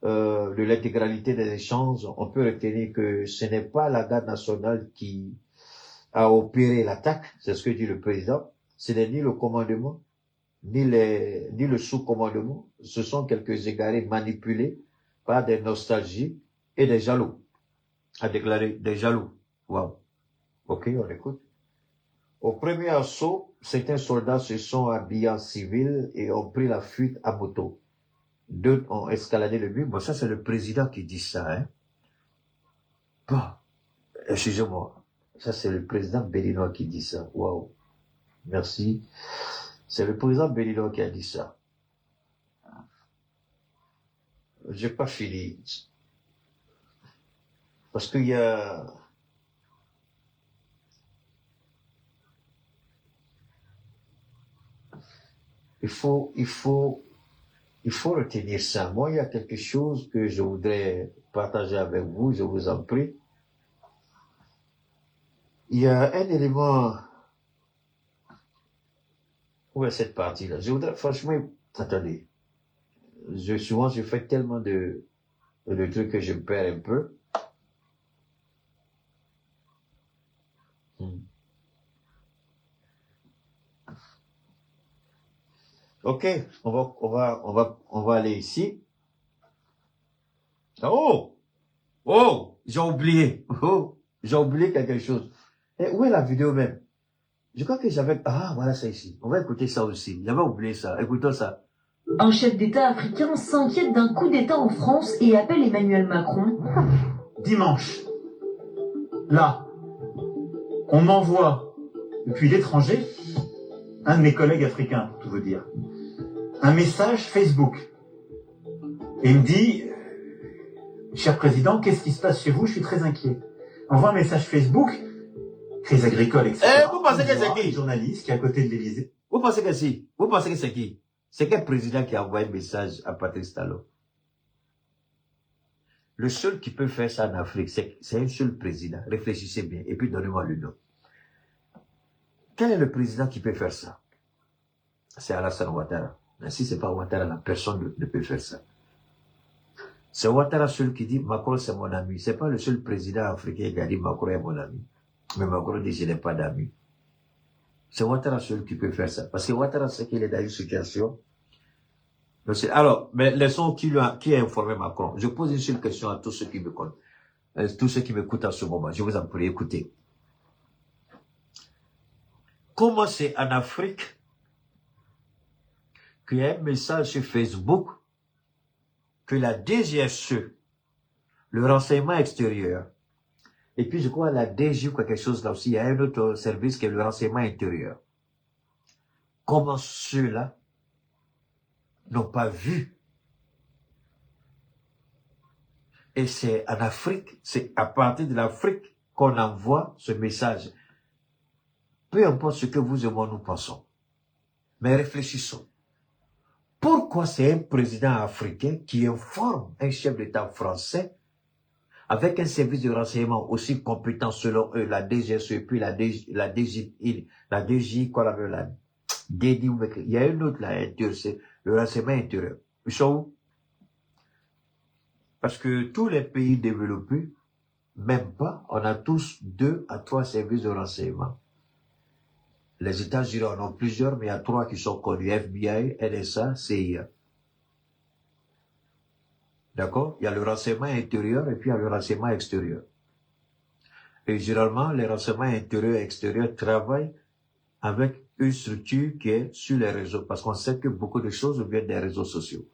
de l'intégralité des échanges, on peut retenir que ce n'est pas la garde nationale qui a opéré l'attaque, c'est ce que dit le président. Ce n'est ni le commandement, ni le sous-commandement. Ce sont quelques égarés manipulés par des nostalgies et des jaloux. A déclaré des jaloux. Wow. Ok, on écoute. Au premier assaut, certains soldats se sont habillés en civil et ont pris la fuite à moto. D'autres ont escaladé le mur. Bon, ça, c'est le président qui dit ça, hein. Bon, excusez-moi. Ça, c'est le président béninois qui dit ça. Waouh. Merci. C'est le président béninois qui a dit ça. J'ai pas fini. Parce qu'il y a... Il faut retenir ça. Moi, il y a quelque chose que je voudrais partager avec vous, je vous en prie. Il y a un élément... Où est cette partie-là? Je voudrais, franchement, attendez. Souvent, je fais tellement de trucs que je me perds un peu. Ok, on va aller ici. Oh! Oh! J'ai oublié. Oh! J'ai oublié quelque chose. Et où est la vidéo même? Je crois que j'avais... Ah, voilà ça ici. On va écouter ça aussi. J'avais oublié ça. Écoutons ça. Un chef d'État africain s'inquiète d'un coup d'État en France et appelle Emmanuel Macron. Dimanche, là, on m'envoie depuis l'étranger, un de mes collègues africains, pour tout vous dire, un message Facebook. Et il me dit, cher président, qu'est-ce qui se passe chez vous? Je suis très inquiet. On envoie un message Facebook, crise agricole, etc. Vous pensez que c'est qui? Un journaliste qui est à côté de l'Élysée. Vous pensez que si? Vous pensez que c'est qui? C'est quel président qui a envoyé un message à Patrice Talon? Le seul qui peut faire ça en Afrique, c'est un seul président. Réfléchissez bien et puis donnez-moi le nom. Quel est le président qui peut faire ça? C'est Alassane Ouattara. Mais si c'est pas Ouattara, la personne ne peut faire ça. C'est Ouattara seul qui dit Macron c'est mon ami. C'est pas le seul président africain qui a dit Macron est mon ami. Mais Macron dit je n'ai pas d'amis. C'est Ouattara seul qui peut faire ça. Parce que Ouattara sait qu'il est dans une situation. Alors, mais laissons qui a informé Macron. Je pose une seule question à tous ceux qui me connaissent. Tous ceux qui m'écoutent en ce moment. Je vous en prie, écoutez. Comment c'est en Afrique qu'il y a un message sur Facebook que la DGSE, le renseignement extérieur, et puis je crois la DG ou quelque chose là aussi, il y a un autre service qui est le renseignement intérieur. Comment ceux-là n'ont pas vu? Et c'est en Afrique, c'est à partir de l'Afrique qu'on envoie ce message. Peu importe ce que vous et moi nous pensons. Mais réfléchissons. Pourquoi c'est un président africain qui informe un chef d'État français avec un service de renseignement aussi compétent selon eux, la DGSE et puis la DJ, quoi la DD, il y a une autre là, c'est le renseignement intérieur. Ils sont où? Parce que tous les pays développés, même pas, on a tous 2 à 3 services de renseignement. Les États-Unis en ont plusieurs, mais il y a 3 qui sont connus, FBI, NSA, CIA. D'accord? Il y a le renseignement intérieur et puis il y a le renseignement extérieur. Et généralement, les renseignements intérieurs et extérieurs travaillent avec une structure qui est sur les réseaux, parce qu'on sait que beaucoup de choses viennent des réseaux sociaux.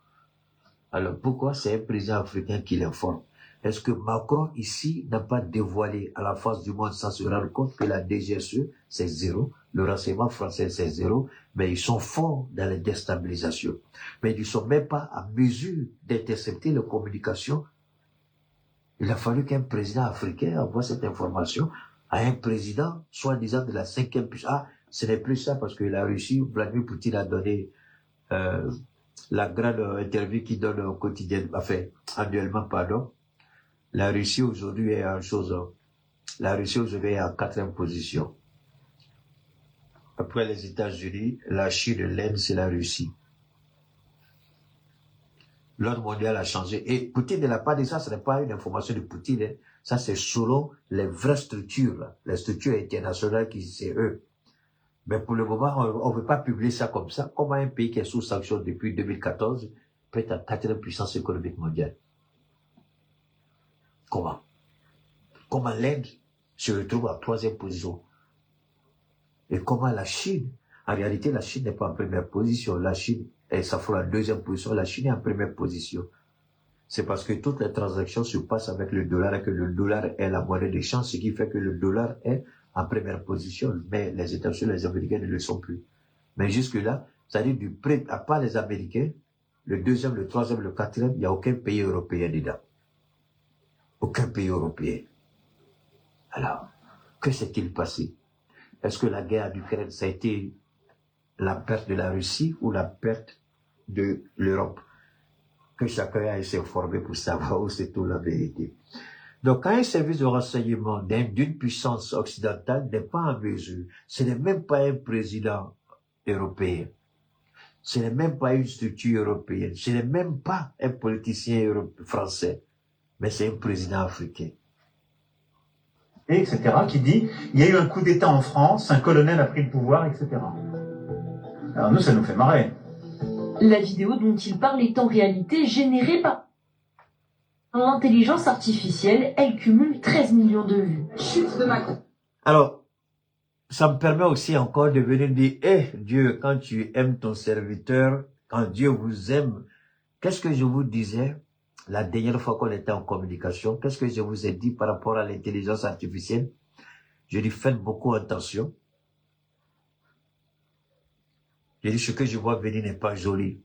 Alors pourquoi c'est un président africain qui l'informe? Est-ce que Macron ici n'a pas dévoilé à la face du monde sans se rendre compte que la DGSE c'est 0, le renseignement français c'est 0, mais ils sont forts dans la déstabilisation. Mais ils ne sont même pas à mesure d'intercepter les communications. Il a fallu qu'un président africain envoie cette information à un président, soi-disant de la 5e puissance. Ah, ce n'est plus ça parce que la Russie, Vladimir Poutine a donné la grande interview qu'il donne au quotidien, enfin, annuellement, pardon. La Russie aujourd'hui est en chose. La Russie aujourd'hui est en 4e position. Après les États-Unis, la Chine, l'Inde, c'est la Russie. L'ordre mondial a changé. Et Poutine ne l'a pas dit ça, ce n'est pas une information de Poutine. Hein. Ça, c'est selon les vraies structures, les structures internationales qui c'est eux. Mais pour le moment, on ne veut pas publier ça comme ça. Comment un pays qui est sous sanction depuis 2014 peut être en 4e puissance économique mondiale? Comment? Comment l'Inde se retrouve en 3e position? Et comment la Chine? En réalité, la Chine n'est pas en première position. La Chine, ça fera en 2e position. La Chine est en première position. C'est parce que toutes les transactions se passent avec le dollar et que le dollar est la monnaie d'échange, ce qui fait que le dollar est en première position. Mais les États-Unis, les Américains ne le sont plus. Mais jusque-là, c'est-à-dire du près, à part les Américains, le 2e, le 3e, le 4e, il n'y a aucun pays européen dedans. Aucun pays européen. Alors, que s'est-il passé? Est-ce que la guerre en Ukraine, ça a été la perte de la Russie ou la perte de l'Europe? Que chacun a essayé de s'informer pour savoir où c'est tout la vérité. Donc, quand un service de renseignement d'une puissance occidentale n'est pas en mesure, ce n'est même pas un président européen, ce n'est même pas une structure européenne, ce n'est même pas un politicien français, mais c'est un président africain. Etc., qui dit, il y a eu un coup d'État en France, un colonel a pris le pouvoir, etc. Alors nous, ça nous fait marrer. La vidéo dont il parle est en réalité générée par l'intelligence artificielle. Elle cumule 13 millions de vues. Chute de Macron. Alors, ça me permet aussi encore de venir dire, Dieu, quand tu aimes ton serviteur, quand Dieu vous aime, qu'est-ce que je vous disais la dernière fois qu'on était en communication? Qu'est-ce que je vous ai dit par rapport à l'intelligence artificielle? Je dis, faites beaucoup attention. J'ai dit, ce que je vois venir n'est pas joli.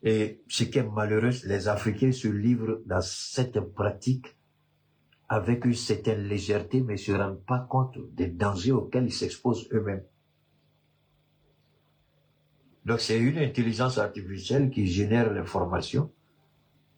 Et ce qui est malheureux, les Africains se livrent dans cette pratique avec une certaine légèreté, mais ne se rendent pas compte des dangers auxquels ils s'exposent eux-mêmes. Donc c'est une intelligence artificielle qui génère l'information.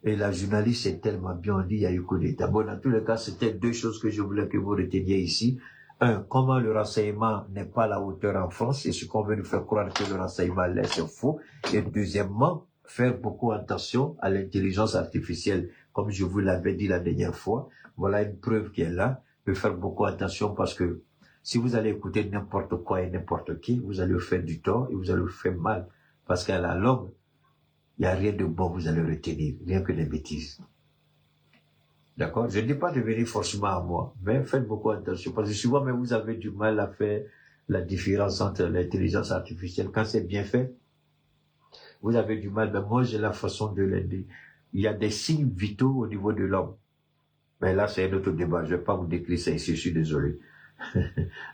Et la journaliste est tellement bien dit, il y a eu coup d'État. Bon, dans tous les cas, c'était 2 choses que je voulais que vous reteniez ici. 1, comment le renseignement n'est pas à la hauteur en France, et ce qu'on veut nous faire croire que le renseignement l'est, c'est faux. Et deuxièmement, faire beaucoup attention à l'intelligence artificielle. Comme je vous l'avais dit la dernière fois, voilà une preuve qui est là, de faire beaucoup attention parce que si vous allez écouter n'importe quoi et n'importe qui, vous allez vous faire du tort et vous allez vous faire mal. Parce qu'à la longue, il n'y a rien de bon, vous allez retenir, rien que des bêtises. D'accord? Je ne dis pas de venir forcément à moi, mais faites beaucoup attention. Parce que souvent, mais vous avez du mal à faire la différence entre l'intelligence artificielle. Quand c'est bien fait, vous avez du mal, mais moi j'ai la façon de l'aider. Il y a des signes vitaux au niveau de l'homme. Mais là, c'est un autre débat. Je ne vais pas vous décrire ça ici, je suis désolé.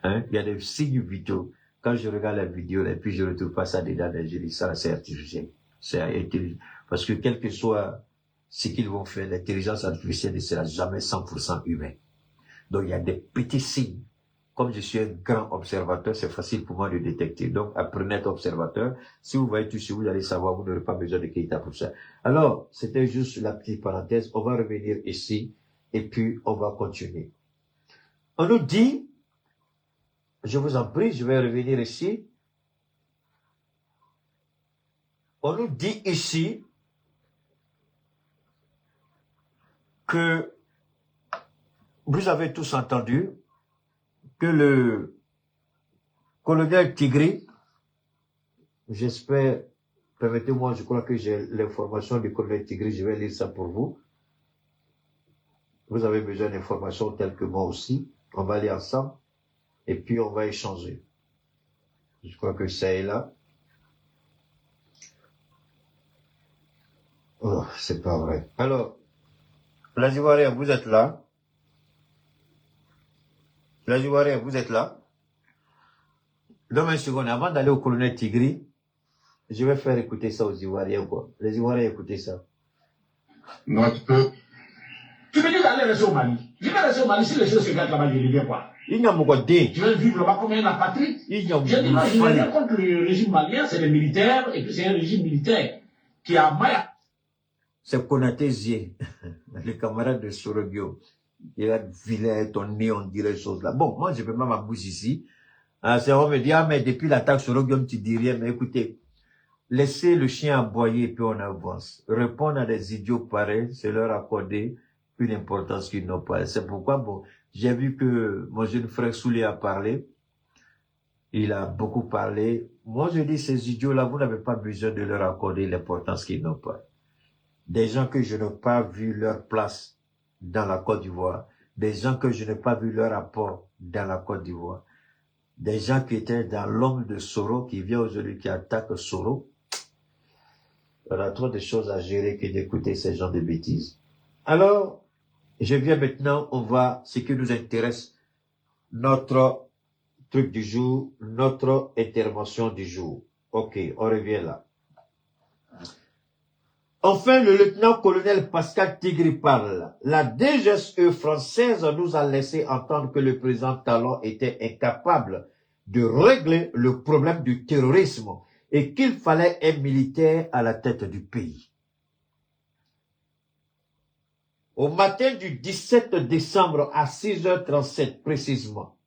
Hein? Il y a des signes vitaux. Quand je regarde la vidéo, et puis je ne retrouve pas ça dedans, je dis ça, c'est artificiel. C'est intelligent. Parce que quel que soit ce qu'ils vont faire, l'intelligence artificielle ne sera jamais 100% humain. Donc, il y a des petits signes. Comme je suis un grand observateur, c'est facile pour moi de détecter. Donc, apprenez à être observateur. Si vous voyez tout ça, vous allez savoir, vous n'aurez pas besoin de Keita pour ça. Alors, c'était juste la petite parenthèse. On va revenir ici et puis on va continuer. On nous dit, je vous en prie, je vais revenir ici. On nous dit ici que vous avez tous entendu que le colonel Tigri, j'espère, permettez-moi, je crois que j'ai l'information du colonel Tigri, je vais lire ça pour vous. Vous avez besoin d'informations telles que moi aussi. On va aller ensemble et puis on va échanger. Je crois que ça est là. Oh, c'est pas vrai. Alors, les Ivoiriens, vous êtes là. Les Ivoiriens, vous êtes là. Donne une seconde, avant d'aller au colonel Tigri, je vais faire écouter ça aux Ivoiriens, quoi. Les Ivoiriens, écoutez ça. Notre peuple. Tu me dis d'aller rester au Mali. Je vais rester au Mali si les choses se gardent là-bas, je reviens quoi. Il n'y a pas de Je vais vivre là-bas comme un apatride. Je dis non, je n'ai rien contre le régime malien, c'est des militaires, et puis c'est un régime militaire qui a Maya. C'est Konaté Zie, le camarade de Sorogio. Il a vilain, ton nez, on dirait ces choses là. Bon, moi, je peux pas ma bouche ici. Ah, c'est on me dit, ah, mais depuis l'attaque Sorogio, tu dis rien. Mais écoutez, laissez le chien aboyer et puis on avance. Répondre à des idiots pareils, c'est leur accorder une importance qu'ils n'ont pas. C'est pourquoi, bon, j'ai vu que mon jeune frère Soulé a parlé. Il a beaucoup parlé. Moi, je dis, ces idiots-là, vous n'avez pas besoin de leur accorder l'importance qu'ils n'ont pas. Des gens que je n'ai pas vu leur place dans la Côte d'Ivoire. Des gens que je n'ai pas vu leur apport dans la Côte d'Ivoire. Des gens qui étaient dans l'ombre de Soro, qui vient aujourd'hui, qui attaque Soro. On a trop de choses à gérer que d'écouter ces gens de bêtises. Alors, je viens maintenant, on va, ce qui nous intéresse, notre truc du jour, notre intervention du jour. Ok, on revient là. Enfin, le lieutenant-colonel Pascal Tigri parle. La DGSE française nous a laissé entendre que le président Talon était incapable de régler le problème du terrorisme et qu'il fallait un militaire à la tête du pays. Au matin du 17 décembre à 6h37 précisément,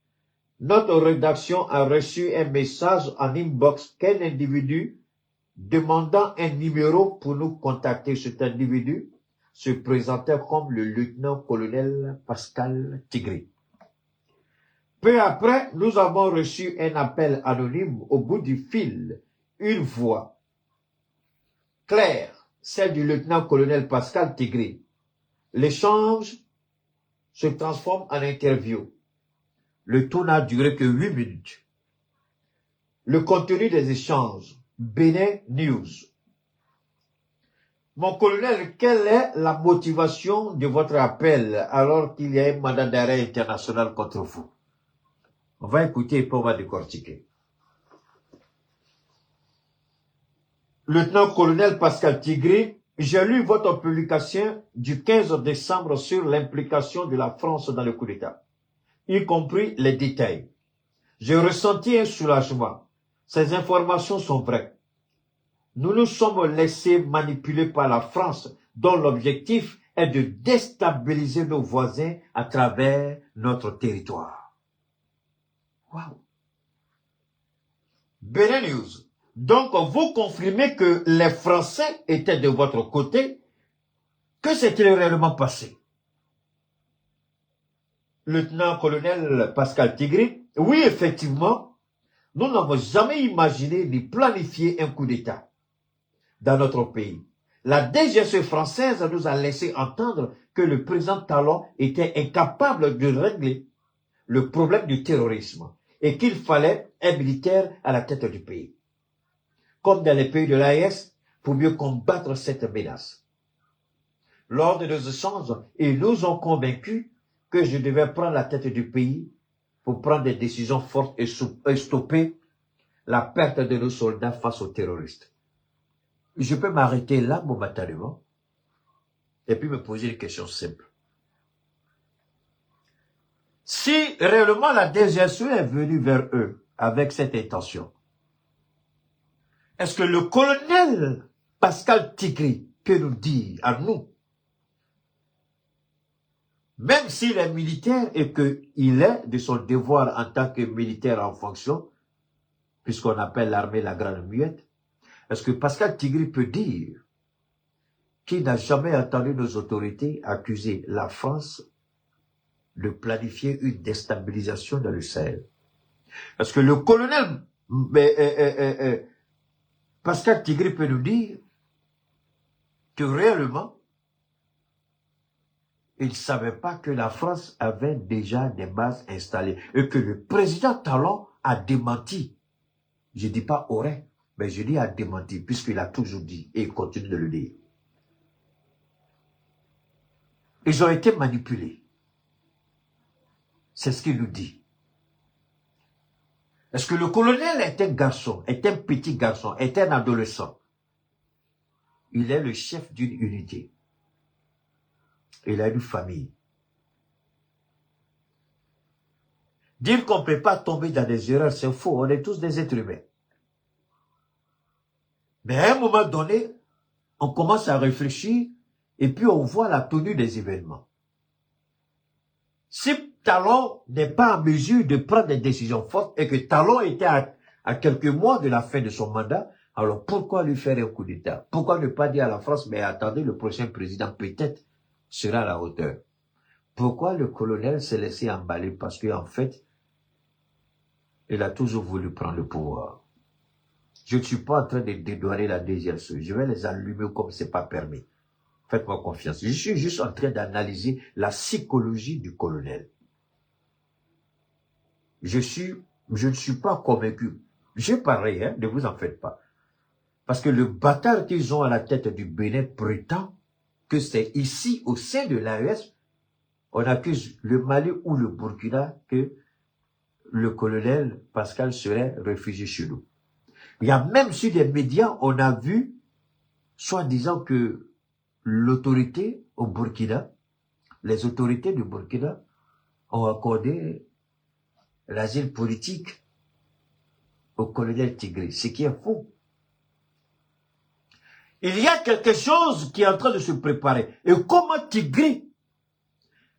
notre rédaction a reçu un message en inbox qu'un individu demandant un numéro pour nous contacter. Cet individu se présentait comme le lieutenant-colonel Pascal Tigri. Peu après, nous avons reçu un appel anonyme au bout du fil, une voix claire, celle du lieutenant-colonel Pascal Tigri. L'échange se transforme en interview. Le tout n'a duré que 8 minutes. Le contenu des échanges. Bénin News. Mon colonel, quelle est la motivation de votre appel alors qu'il y a un mandat d'arrêt international contre vous? On va écouter et puis on va décortiquer. Lieutenant-colonel Pascal Tigri, j'ai lu votre publication du 15 décembre sur l'implication de la France dans le coup d'État, y compris les détails. J'ai ressenti un soulagement. Ces informations sont vraies. Nous nous sommes laissés manipuler par la France, dont l'objectif est de déstabiliser nos voisins à travers notre territoire. Waouh! Bénin News. Donc, vous confirmez que les Français étaient de votre côté. Que s'est-il réellement passé? Lieutenant-colonel Pascal Tigri, oui, effectivement, nous n'avons jamais imaginé ni planifié un coup d'État dans notre pays. La DGSE française nous a laissé entendre que le président Talon était incapable de régler le problème du terrorisme et qu'il fallait un militaire à la tête du pays. Comme dans les pays de l'AES, pour mieux combattre cette menace. Lors de nos échanges, ils nous ont convaincus que je devais prendre la tête du pays pour prendre des décisions fortes et stopper la perte de nos soldats face aux terroristes. Je peux m'arrêter là momentanément et puis me poser une question simple. Si réellement la DGSE est venue vers eux avec cette intention, est-ce que le colonel Pascal Tigri peut nous dire à nous, même s'il est militaire et qu'il est de son devoir en tant que militaire en fonction, puisqu'on appelle l'armée la grande muette, est-ce que Pascal Tigri peut dire qu'il n'a jamais entendu nos autorités accuser la France de planifier une déstabilisation dans le Sahel? Est-ce que le colonel Pascal Tigri peut nous dire que réellement, il ne savait pas que la France avait déjà des bases installées et que le président Talon a démenti. Je ne dis pas aurait, mais je dis a démenti, puisqu'il a toujours dit et il continue de le dire. Ils ont été manipulés. C'est ce qu'il nous dit. Est-ce que le colonel est un garçon, est un petit garçon, est un adolescent? Il est le chef d'une unité. Il a une famille. Dire qu'on ne peut pas tomber dans des erreurs, c'est faux. On est tous des êtres humains. Mais à un moment donné, on commence à réfléchir et puis on voit la tenue des événements. Si Talon n'est pas en mesure de prendre des décisions fortes et que Talon était à quelques mois de la fin de son mandat, alors pourquoi lui faire un coup d'État? Pourquoi ne pas dire à la France, mais attendez, le prochain président peut-être sera à la hauteur? Pourquoi le colonel s'est laissé emballer? Parce qu'en fait, il a toujours voulu prendre le pouvoir. Je ne suis pas en train de dédouaner la DGSE. Je vais les allumer comme c'est pas permis. Faites-moi confiance. Je suis juste en train d'analyser la psychologie du colonel. Je ne suis pas convaincu. J'ai parlé, ne vous en faites pas. Parce que le bâtard qu'ils ont à la tête du Bénin prétend que c'est ici, au sein de l'AES, on accuse le Mali ou le Burkina que le colonel Pascal serait réfugié chez nous. Il y a même sur les médias, on a vu, soi-disant que l'autorité au Burkina, les autorités du Burkina ont accordé l'asile politique au colonel Tigri, ce qui est faux. Il y a quelque chose qui est en train de se préparer. Et comment Tigri,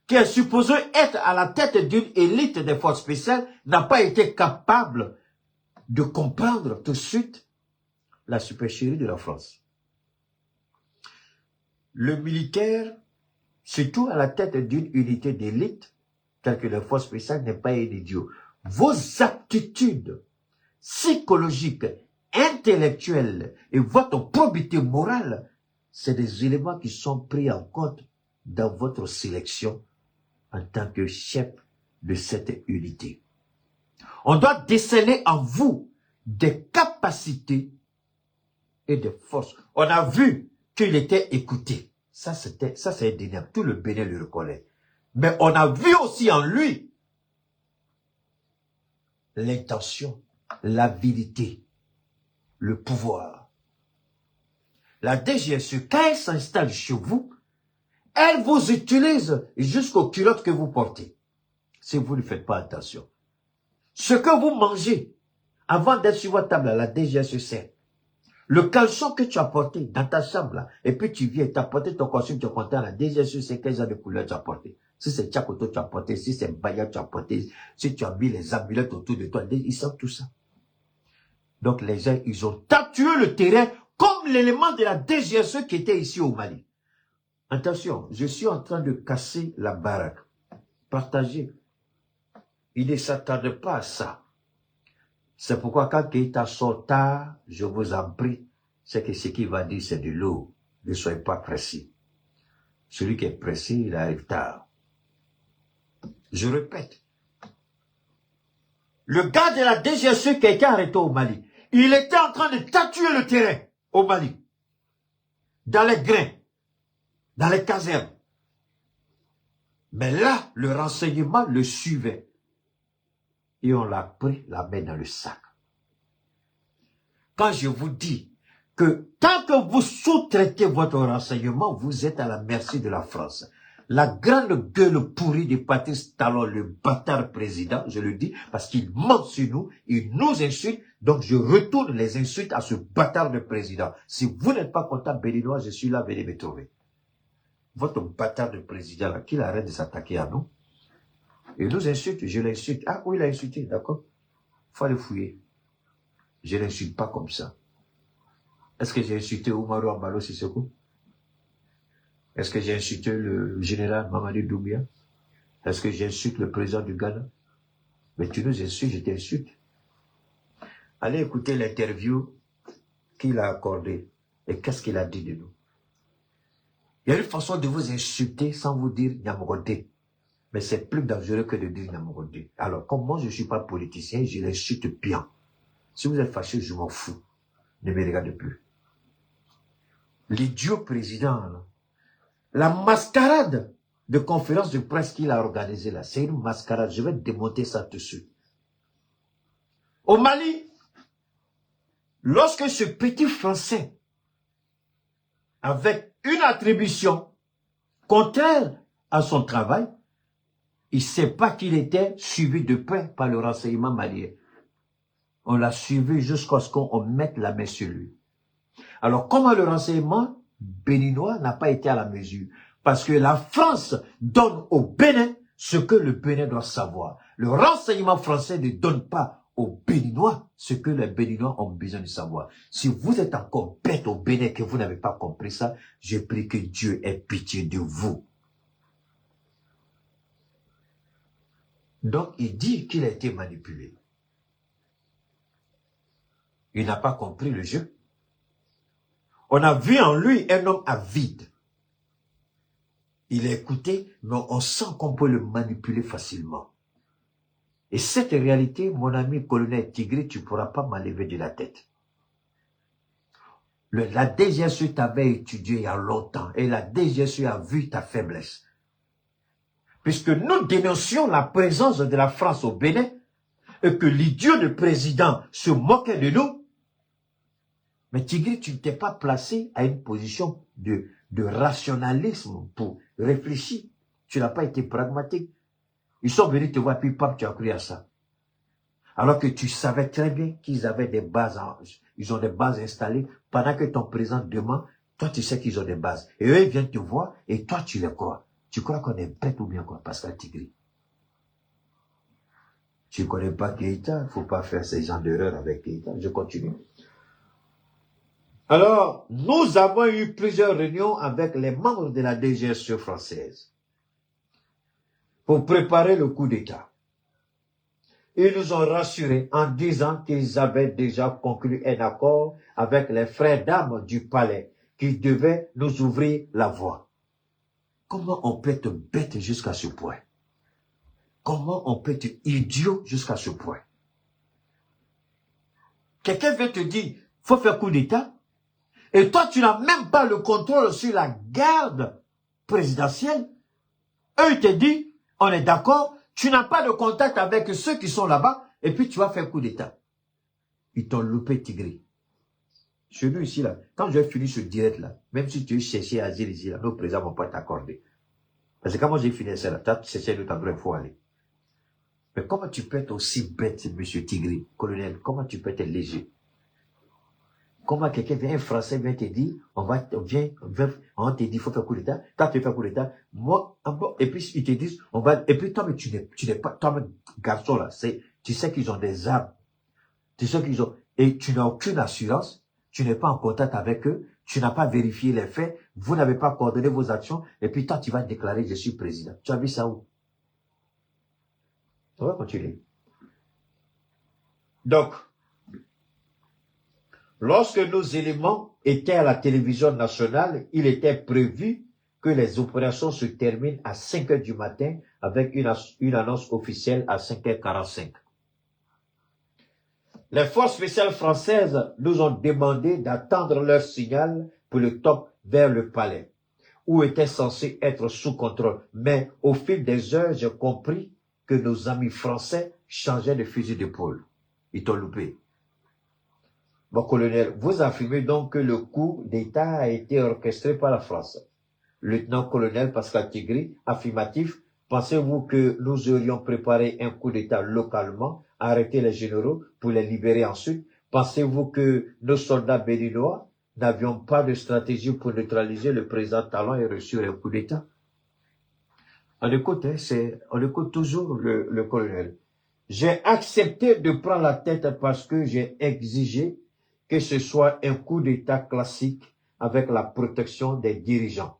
qui est supposé être à la tête d'une élite des forces spéciales, n'a pas été capable de comprendre tout de suite la supercherie de la France. Le militaire, surtout à la tête d'une unité d'élite, telle que les forces spéciales, n'est pas un idiot. Vos aptitudes psychologiques, intellectuelles et votre probité morale, c'est des éléments qui sont pris en compte dans votre sélection en tant que chef de cette unité. On doit déceler en vous des capacités et des forces. On a vu qu'il était écouté. Ça, c'est indéniable. Tout le Bénin le reconnaît. Mais on a vu aussi en lui l'intention, l'avidité, le pouvoir. La DGSE, quand elle s'installe chez vous, elle vous utilise jusqu'aux culottes que vous portez. Si vous ne faites pas attention. Ce que vous mangez, avant d'être sur votre table, la DGSE sait. Le caleçon que tu as porté dans ta chambre, là, et puis tu viens, tu as porté ton costume, tu as porté à la DGSE sait quel genre de couleur tu as porté. Si c'est Tchakoto, tu as porté, si c'est Baya, tu as porté, si tu as mis les amulettes autour de toi, ils savent tout ça. Donc les gens, ils ont tatoué le terrain comme l'élément de la DGSE qui était ici au Mali. Attention, je suis en train de casser la baraque. Partagez. Il ne s'attendent pas à ça. C'est pourquoi quand Keïta sort tard, je vous en prie, c'est que ce qu'il va dire, c'est de l'eau. Ne soyez pas pressés. Celui qui est pressé, il arrive tard. Je répète. Le gars de la DGSE qui a été arrêté au Mali, il était en train de tatouer le terrain au Mali. dans les grains, dans les casernes. Mais là, le renseignement le suivait. Et on l'a pris la main dans le sac. Quand je vous dis que tant que vous sous-traitez votre renseignement, vous êtes à la merci de la France. La grande gueule pourrie de Patrice Talon, le bâtard président, je le dis, parce qu'il ment sur nous, il nous insulte, donc je retourne les insultes à ce bâtard de président. Si vous n'êtes pas content, béninois, je suis là, venez me trouver. Votre bâtard de président, là, qu'il arrête de s'attaquer à nous. Il nous insulte, je l'insulte. Ah oui, il a insulté, d'accord. Faut aller fouiller. Je ne l'insulte pas comme ça. Est-ce que j'ai insulté Oumarou Ambalo Sissoko? Est-ce que j'ai insulté le général Mamadou Doumbia? Est-ce que j'insulte le président du Ghana? Mais tu nous insultes, je t'insulte. Allez écouter l'interview qu'il a accordée. Et qu'est-ce qu'il a dit de nous? Il y a une façon de vous insulter sans vous dire Nyamorodé. Mais c'est plus dangereux que de dire Nyamorodé. Alors, comme moi je ne suis pas politicien, je l'insulte bien. Si vous êtes fâché, je m'en fous. Ne me regardez plus. L'idiot président, là, la mascarade de conférence de presse qu'il a organisée là, c'est une mascarade. Je vais démonter ça tout de suite. Au Mali, lorsque ce petit Français, avec une attribution contraire à son travail, il ne sait pas qu'il était suivi de près par le renseignement malien. On l'a suivi jusqu'à ce qu'on mette la main sur lui. Alors, comment le renseignement béninois n'a pas été à la mesure? Parce que la France donne au Bénin ce que le Bénin doit savoir. Le renseignement français ne donne pas aux Béninois ce que les Béninois ont besoin de savoir. Si vous êtes encore bête au Bénin et que vous n'avez pas compris ça, je prie que Dieu ait pitié de vous. Donc, il dit qu'il a été manipulé. Il n'a pas compris le jeu. On a vu en lui un homme avide. Il a écouté, mais on sent qu'on peut le manipuler facilement. Et cette réalité, mon ami colonel Tigri, tu ne pourras pas m'enlever de la tête. La DGSE t'avait étudié il y a longtemps et la DGSE a vu ta faiblesse. Puisque nous dénoncions la présence de la France au Bénin et que l'idiot de président se moquait de nous, mais Tigri, tu ne t'es pas placé à une position de rationalisme pour réfléchir. Tu n'as pas été pragmatique. Ils sont venus te voir, puis pap, tu as cru à ça. Alors que tu savais très bien qu'ils avaient des bases, ils ont des bases installées. Pendant que ton président demande, toi tu sais qu'ils ont des bases. Et eux, ils viennent te voir, et toi tu les crois. Tu crois qu'on est bête ou bien quoi, Pascal Tigri? Tu ne connais pas Keïta, il ne faut pas faire ces genres d'erreurs avec Keïta. Je continue. Alors, nous avons eu plusieurs réunions avec les membres de la DGSE française pour préparer le coup d'État. Ils nous ont rassurés en disant qu'ils avaient déjà conclu un accord avec les frères d'armes du palais qui devaient nous ouvrir la voie. Comment on peut être bête jusqu'à ce point? Comment on peut être idiot jusqu'à ce point? Quelqu'un vient te dire, faut faire coup d'État, et toi tu n'as même pas le contrôle sur la garde présidentielle. Eux ils te disent, on est d'accord, tu n'as pas de contact avec ceux qui sont là-bas, et puis tu vas faire coup d'État. Ils t'ont loupé Tigri. Chez nous ici, là, quand je vais finir ce direct-là, même si tu veux chercher asile ici, là, nos présidents ne vont pas t'accorder. Parce que quand moi j'ai fini ça, là, tu as cherché l'autre endroit, il faut aller. Mais comment tu peux être aussi bête, monsieur Tigri, colonel, comment tu peux être léger? Comment quelqu'un vient, un Français vient te dire, on te dit, il faut faire coup d'État, toi tu veux faire coup d'État, moi, et puis ils te disent, et puis toi, mais tu n'es pas, toi, garçon là, tu sais qu'ils ont des armes, tu sais qu'ils ont, et tu n'as aucune assurance, tu n'es pas en contact avec eux, tu n'as pas vérifié les faits, vous n'avez pas coordonné vos actions, et puis toi tu vas déclarer, je suis président. Tu as vu ça où? On va continuer. Donc, lorsque nos éléments étaient à la télévision nationale, il était prévu que les opérations se terminent à 5 h du matin avec une annonce officielle à 5 h 45. Les forces spéciales françaises nous ont demandé d'attendre leur signal pour le top vers le palais, où était censé être sous contrôle. Mais au fil des heures, j'ai compris que nos amis français changeaient de fusil d'épaule. Ils t'ont loupé. Mon colonel, vous affirmez donc que le coup d'État a été orchestré par la France. Lieutenant-colonel Pascal Tigri, affirmatif. Pensez-vous que nous aurions préparé un coup d'État localement, arrêté les généraux pour les libérer ensuite? Pensez-vous que nos soldats béninois n'avions pas de stratégie pour neutraliser le président Talon et réussir un coup d'État? On écoute, on écoute toujours le colonel. J'ai accepté de prendre la tête parce que j'ai exigé que ce soit un coup d'État classique avec la protection des dirigeants.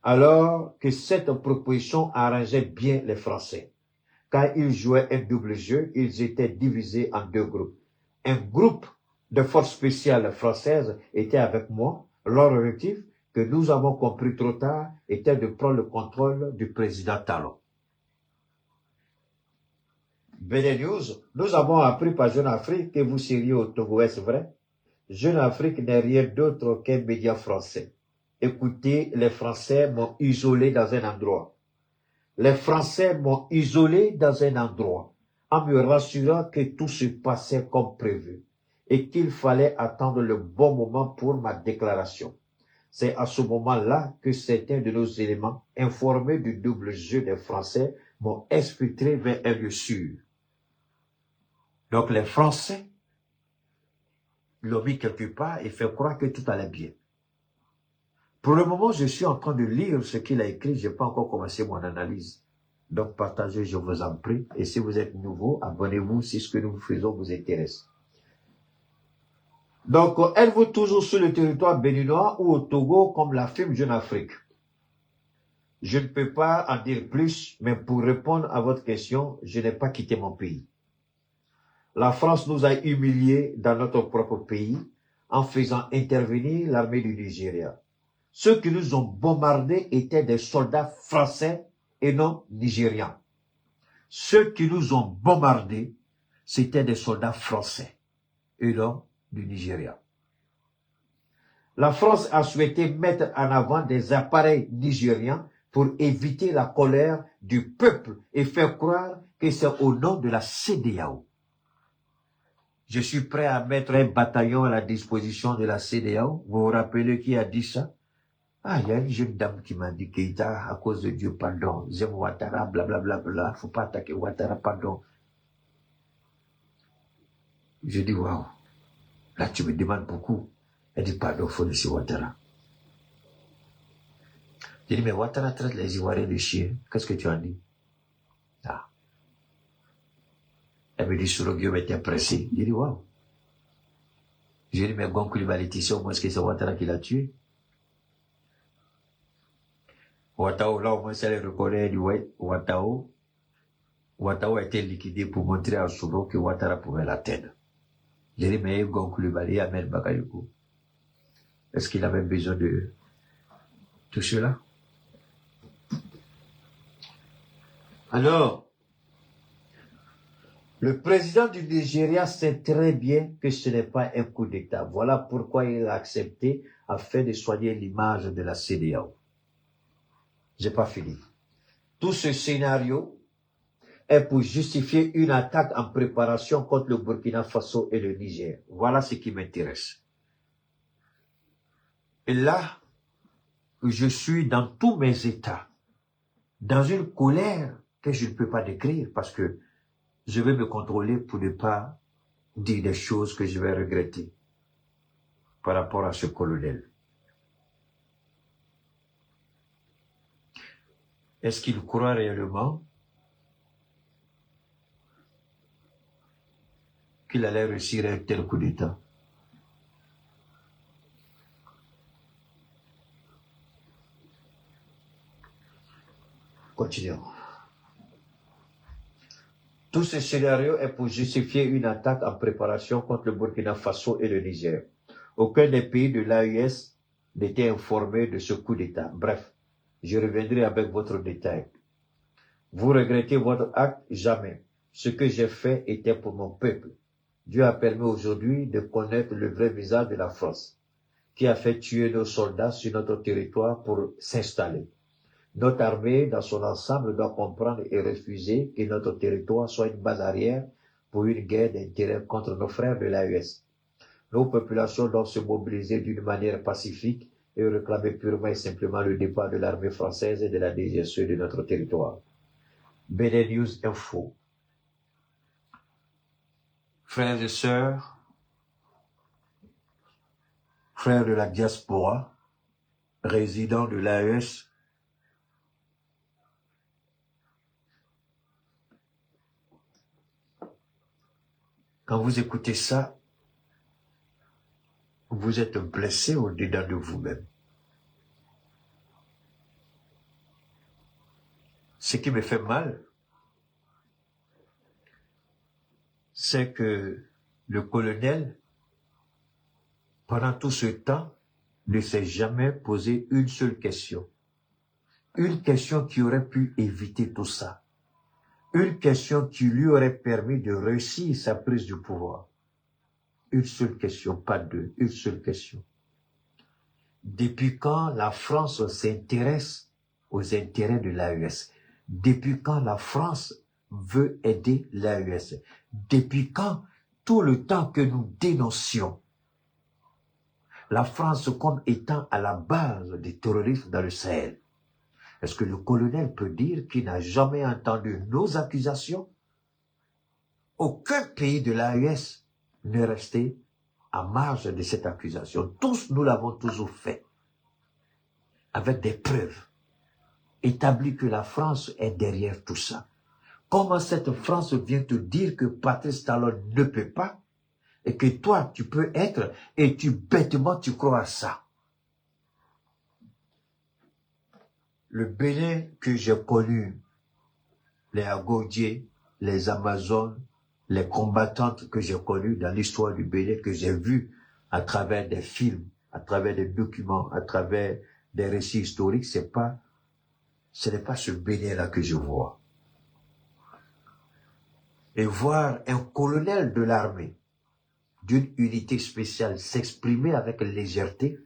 Alors que cette proposition arrangeait bien les Français. Quand ils jouaient un double jeu, ils étaient divisés en deux groupes. Un groupe de forces spéciales françaises était avec moi. Leur objectif, que nous avons compris trop tard, était de prendre le contrôle du président Talon. Bénin News, nous avons appris par Jeune Afrique que vous seriez au Togo, est-ce vrai? Jeune Afrique n'est rien d'autre qu'un média français. Écoutez, les Français m'ont isolé dans un endroit. Les Français m'ont isolé dans un endroit, en me rassurant que tout se passait comme prévu et qu'il fallait attendre le bon moment pour ma déclaration. C'est à ce moment-là que certains de nos éléments, informés du double jeu des Français, m'ont exfiltré vers un lieu sûr. Donc les Français l'ont mis quelque part et fait croire que tout allait bien. Pour le moment, je suis en train de lire ce qu'il a écrit. Je n'ai pas encore commencé mon analyse. Donc, partagez, je vous en prie. Et si vous êtes nouveau, abonnez-vous si ce que nous faisons vous intéresse. Donc, êtes-vous toujours sur le territoire béninois ou au Togo, comme l'affirme Jeune Afrique? Je ne peux pas en dire plus, mais pour répondre à votre question, je n'ai pas quitté mon pays. La France nous a humiliés dans notre propre pays en faisant intervenir l'armée du Nigeria. Ceux qui nous ont bombardés étaient des soldats français et non nigérians. Ceux qui nous ont bombardés, c'étaient des soldats français et non du Nigeria. La France a souhaité mettre en avant des appareils nigérians pour éviter la colère du peuple et faire croire que c'est au nom de la CEDEAO. Je suis prêt à mettre un bataillon à la disposition de la CEDEAO. Vous vous rappelez qui a dit ça? Ah, il y a une jeune dame qui m'a dit Keïta, à cause de Dieu, pardon, j'aime Ouattara, blablabla, faut pas attaquer Ouattara, pardon. Je dis, waouh, là tu me demandes beaucoup. Elle dit, pardon, faut laisser Ouattara. Je dis, mais Ouattara traite les Ivoiriens de chiens, qu'est-ce que tu en dis? Ah. Elle me dit, Sourogio était pressé. Je dis, waouh. Je dis, mais Gon Coulibaly, tu sais au moins ce que c'est Ouattara qui l'a tué? Ouattao, là au moins, ça les reconnaît, dit, ouais, Ouattao a été liquidé pour montrer à Souro que Ouattara pouvait l'atteindre. J'ai dit, mais Gon Coulibaly, Ahmed Bakayoko, est-ce qu'il avait besoin de tout cela? Alors, le président du Nigeria sait très bien que ce n'est pas un coup d'État. Voilà pourquoi il a accepté afin de soigner l'image de la CEDEAO. J'ai pas fini. Tout ce scénario est pour justifier une attaque en préparation contre le Burkina Faso et le Niger. Voilà ce qui m'intéresse. Et là, je suis dans tous mes états, dans une colère que je ne peux pas décrire parce que je vais me contrôler pour ne pas dire des choses que je vais regretter par rapport à ce colonel. Est-ce qu'il croit réellement qu'il allait réussir un tel coup d'État? Continuons. Tout ce scénario est pour justifier une attaque en préparation contre le Burkina Faso et le Niger. Aucun des pays de l'AES n'était informé de ce coup d'État. Bref, je reviendrai avec votre détail. Vous regrettez votre acte? Jamais. Ce que j'ai fait était pour mon peuple. Dieu a permis aujourd'hui de connaître le vrai visage de la France, qui a fait tuer nos soldats sur notre territoire pour s'installer. Notre armée, dans son ensemble, doit comprendre et refuser que notre territoire soit une base arrière pour une guerre d'intérêt contre nos frères de l'AES. Nos populations doivent se mobiliser d'une manière pacifique et réclamer purement et simplement le départ de l'armée française et de la DGSE de notre territoire. Bénin News Info. Frères et sœurs, frères de la diaspora, résidents de l'AES, quand vous écoutez ça, vous êtes blessé au-dedans de vous-même. Ce qui me fait mal, c'est que le colonel, pendant tout ce temps, ne s'est jamais posé une seule question. Une question qui aurait pu éviter tout ça. Une question qui lui aurait permis de réussir sa prise du pouvoir. Une seule question, pas deux, une seule question. Depuis quand la France s'intéresse aux intérêts de l'AES? Depuis quand la France veut aider l'AES? Depuis quand, tout le temps que nous dénoncions la France comme étant à la base des terroristes dans le Sahel, est-ce que le colonel peut dire qu'il n'a jamais entendu nos accusations? Aucun pays de l'AES n'est resté à marge de cette accusation. Tous, nous l'avons toujours fait, avec des preuves établies que la France est derrière tout ça. Comment cette France vient te dire que Patrice Talon ne peut pas et que toi, tu peux être, et bêtement, tu crois à ça? Le Bénin que j'ai connu, les Agodiers, les Amazones, les combattantes que j'ai connues dans l'histoire du Bénin, que j'ai vues à travers des films, à travers des documents, à travers des récits historiques, ce n'est pas ce Bénin-là que je vois. Et voir un colonel de l'armée, d'une unité spéciale, s'exprimer avec légèreté,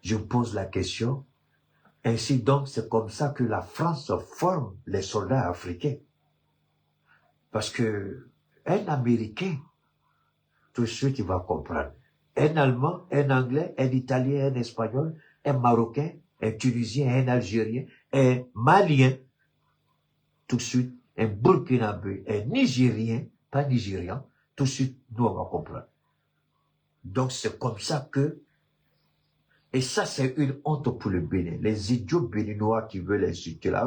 je me pose la question, ainsi donc c'est comme ça que la France forme les soldats africains. Parce que un Américain, tout de suite il va comprendre. Un Allemand, un Anglais, un Italien, un Espagnol, un Marocain, un Tunisien, un Algérien, un Malien, tout de suite, un Burkinabé, un Nigérien, pas Nigérian, tout de suite, nous on va comprendre. Donc c'est comme ça que, et ça c'est une honte pour le Bénin. Les idiots béninois qui veulent insulter là,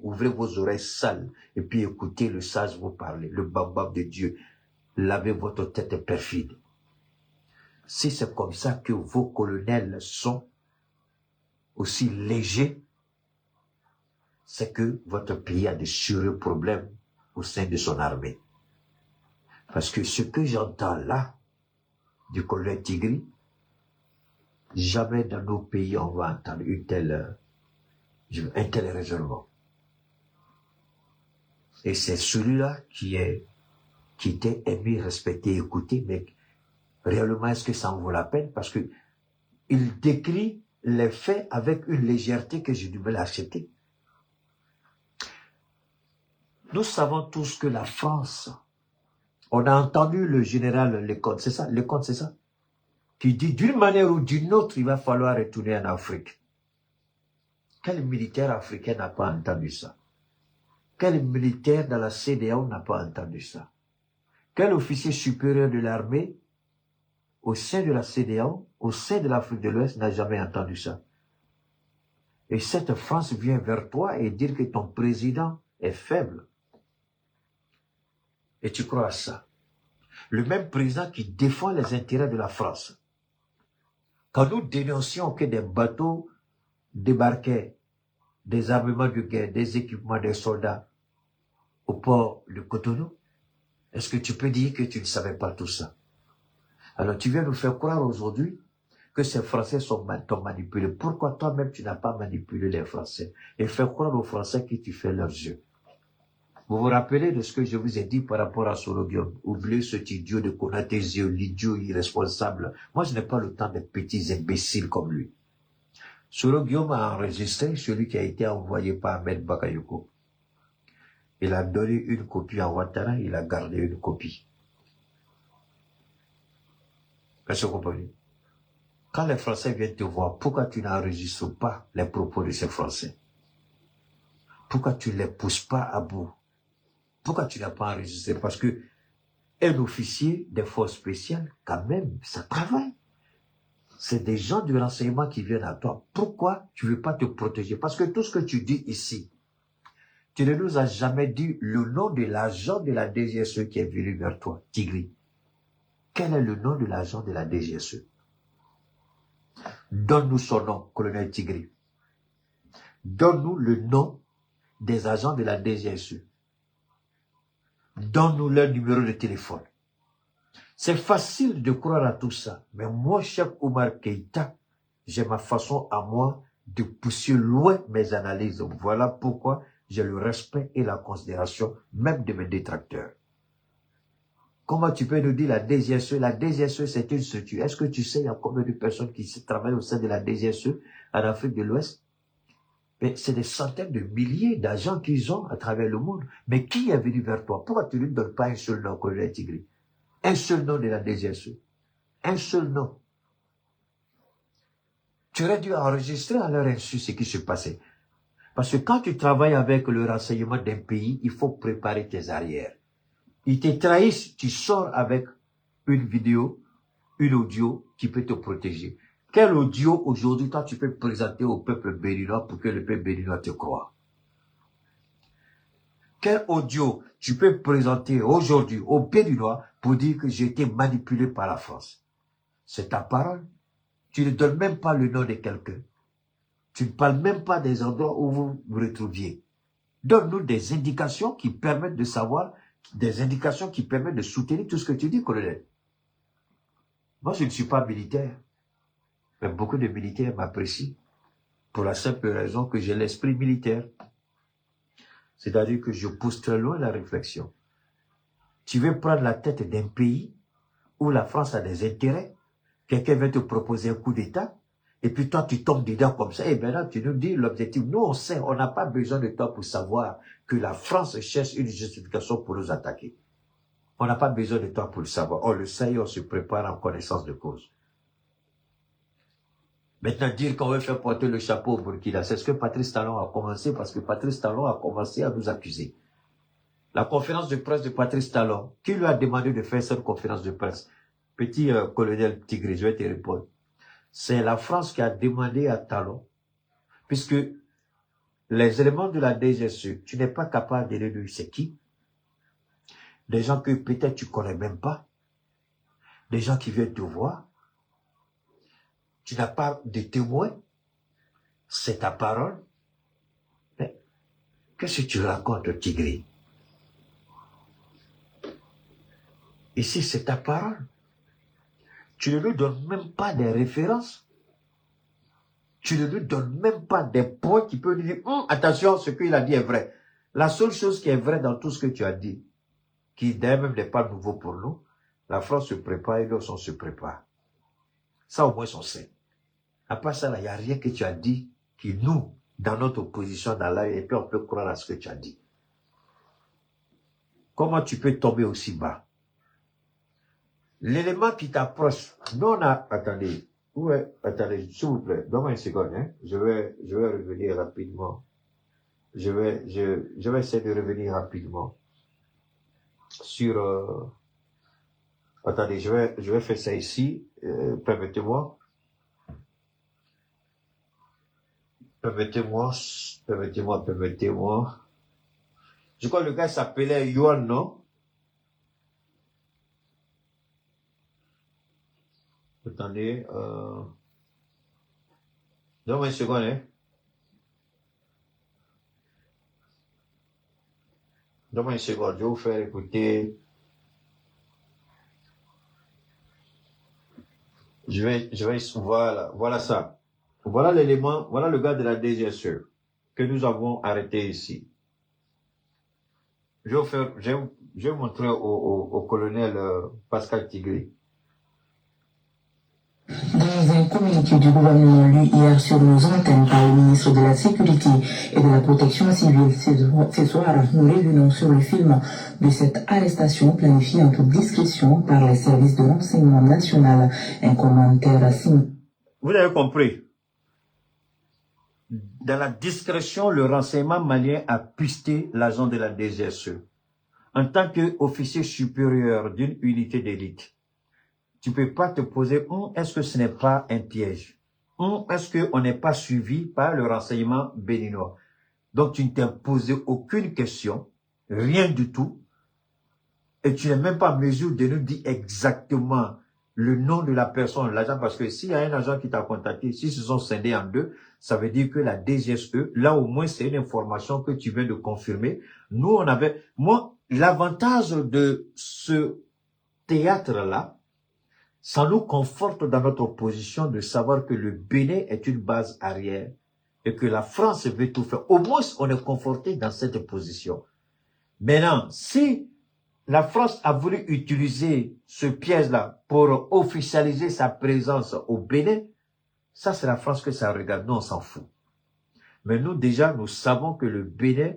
ouvrez vos oreilles sales et puis écoutez le sage vous parler, le bambam de Dieu, lavez votre tête perfide. Si c'est comme ça que vos colonels sont aussi légers, c'est que votre pays a de sérieux problèmes au sein de son armée. Parce que ce que j'entends là, du colonel Tigri, jamais dans nos pays on va entendre un tel raisonnement. Et c'est celui-là qui était aimé, respecté, écouté, mais réellement est-ce que ça en vaut la peine? Parce que il décrit les faits avec une légèreté que j'ai du mal à accepter. Nous savons tous que la France, on a entendu le général Lecomte, c'est ça, Lecomte, c'est ça, qui dit d'une manière ou d'une autre, il va falloir retourner en Afrique. Quel militaire africain n'a pas entendu ça? Quel militaire dans la CEDEAO n'a pas entendu ça? Quel officier supérieur de l'armée, au sein de la CEDEAO, au sein de l'Afrique de l'Ouest, n'a jamais entendu ça? Et cette France vient vers toi et dire que ton président est faible. Et tu crois à ça? Le même président qui défend les intérêts de la France. Quand nous dénoncions que des bateaux débarquaient des armements de guerre, des équipements des soldats au port de Cotonou, est-ce que tu peux dire que tu ne savais pas tout ça? Alors tu viens nous faire croire aujourd'hui que ces Français t'ont manipulé. Pourquoi toi-même tu n'as pas manipulé les Français et faire croire aux Français que tu fais leurs yeux? Vous vous rappelez de ce que je vous ai dit par rapport à Sorogium? Oubliez cet idiot de Konatésio, l'idiot irresponsable. Moi, je n'ai pas le temps des petits imbéciles comme lui. Sorogium a enregistré celui qui a été envoyé par Ahmed Bakayoko. Il a donné une copie à Ouattara, il a gardé une copie. Est-ce que vous comprenez? Quand les Français viennent te voir, pourquoi tu n'enregistres pas les propos de ces Français? Pourquoi tu ne les pousses pas à bout? Pourquoi tu n'as pas enregistré? Parce que un officier des forces spéciales, quand même, ça travaille. C'est des gens du renseignement qui viennent à toi. Pourquoi tu ne veux pas te protéger? Parce que tout ce que tu dis ici, tu ne nous as jamais dit le nom de l'agent de la DGSE qui est venu vers toi, Tigri. Quel est le nom de l'agent de la DGSE? Donne-nous son nom, colonel Tigri. Donne-nous le nom des agents de la DGSE. Donne-nous leur numéro de téléphone. C'est facile de croire à tout ça, mais moi, chef Omar Keïta, j'ai ma façon à moi de pousser loin mes analyses. Voilà pourquoi j'ai le respect et la considération même de mes détracteurs. Comment tu peux nous dire la DGSE? La DGSE, c'est une structure. Est-ce que tu sais, il y a combien de personnes qui travaillent au sein de la DGSE en Afrique de l'Ouest? Mais c'est des centaines de milliers d'agents qu'ils ont à travers le monde. Mais qui est venu vers toi? Pourquoi tu ne donnes pas un seul nom, colonel Tigri? Un seul nom de la DGSE. Un seul nom. Tu aurais dû enregistrer à leur insu ce qui se passait. Parce que quand tu travailles avec le renseignement d'un pays, il faut préparer tes arrières. Ils te trahissent, tu sors avec une vidéo, une audio qui peut te protéger. Quel audio aujourd'hui, toi, tu peux présenter au peuple béninois pour que le peuple béninois te croie? Quel audio tu peux présenter aujourd'hui au Béninois pour dire que j'ai été manipulé par la France? C'est ta parole. Tu ne donnes même pas le nom de quelqu'un. Tu ne parles même pas des endroits où vous vous retrouviez. Donne-nous des indications qui permettent de savoir, des indications qui permettent de soutenir tout ce que tu dis, colonel. Moi, je ne suis pas militaire. Mais beaucoup de militaires m'apprécient pour la simple raison que j'ai l'esprit militaire. C'est-à-dire que je pousse très loin la réflexion. Tu veux prendre la tête d'un pays où la France a des intérêts, quelqu'un vient te proposer un coup d'État, et puis toi tu tombes dedans comme ça, et maintenant tu nous dis l'objectif. Nous on sait, on n'a pas besoin de toi pour savoir que la France cherche une justification pour nous attaquer. On n'a pas besoin de toi pour le savoir. On le sait et on se prépare en connaissance de cause. Maintenant, dire qu'on veut faire porter le chapeau au Burkina, c'est ce que Patrice Talon a commencé, parce que Patrice Talon a commencé à nous accuser. La conférence de presse de Patrice Talon, qui lui a demandé de faire cette conférence de presse? Petit colonel Tigre, je vais te répondre. C'est la France qui a demandé à Talon, puisque les éléments de la DGSE, tu n'es pas capable de dire c'est qui? Des gens que peut-être tu connais même pas, des gens qui viennent te voir. Tu n'as pas de témoin, c'est ta parole. Mais qu'est-ce que tu racontes, Tigri? Ici, c'est ta parole. Tu ne lui donnes même pas des références. Tu ne lui donnes même pas des points qui peuvent lui dire, attention, ce qu'il a dit est vrai. La seule chose qui est vraie dans tout ce que tu as dit, qui d'ailleurs même n'est pas nouveau pour nous, la France se prépare et l'autre on se prépare. Ça au moins on sait. À part ça, il n'y a rien que tu as dit qui nous, dans notre position dans l'œil, et puis on peut croire à ce que tu as dit. Comment tu peux tomber aussi bas? L'élément qui t'approche, nous on a, attendez, attendez, s'il vous plaît, donne-moi une seconde, hein. Je vais revenir rapidement. Je vais essayer de revenir rapidement sur, attendez, je vais faire ça ici, permettez-moi. Permettez-moi. Je crois que le gars s'appelait Yohan, non? Attendez, donne-moi une seconde, hein. Donne-moi une seconde, je vais vous faire écouter. Voilà ça. Voilà l'élément, voilà le gars de la DGSE que nous avons arrêté ici. Je vais vous montrer au colonel Pascal Tigri. Dans un communiqué du gouvernement lu hier sur nos antennes par le ministre de la Sécurité et de la Protection civile, ce soir, nous revenons sur le film de cette arrestation planifiée en toute discrétion par les services de renseignement national. Un commentaire signé. Vous avez compris. Dans la discrétion, le renseignement malien a pisté l'agent de la DGSE. En tant qu'officier supérieur d'une unité d'élite, tu peux pas te poser, est-ce que ce n'est pas un piège? Est-ce qu'on n'est pas suivi par le renseignement béninois? Donc, tu ne t'es posé aucune question, rien du tout, et tu n'es même pas en mesure de nous dire exactement le nom de la personne, l'agent, parce que s'il y a un agent qui t'a contacté, s'ils se sont scindés en deux, ça veut dire que la DGSE, là au moins c'est une information que tu viens de confirmer. Nous, on avait, l'avantage de ce théâtre-là, ça nous conforte dans notre position de savoir que le Bénin est une base arrière et que la France veut tout faire. Au moins, on est conforté dans cette position. Maintenant, si la France a voulu utiliser ce piège-là pour officialiser sa présence au Bénin, ça c'est la France que ça regarde, nous on s'en fout. Mais nous déjà, nous savons que le Bénin,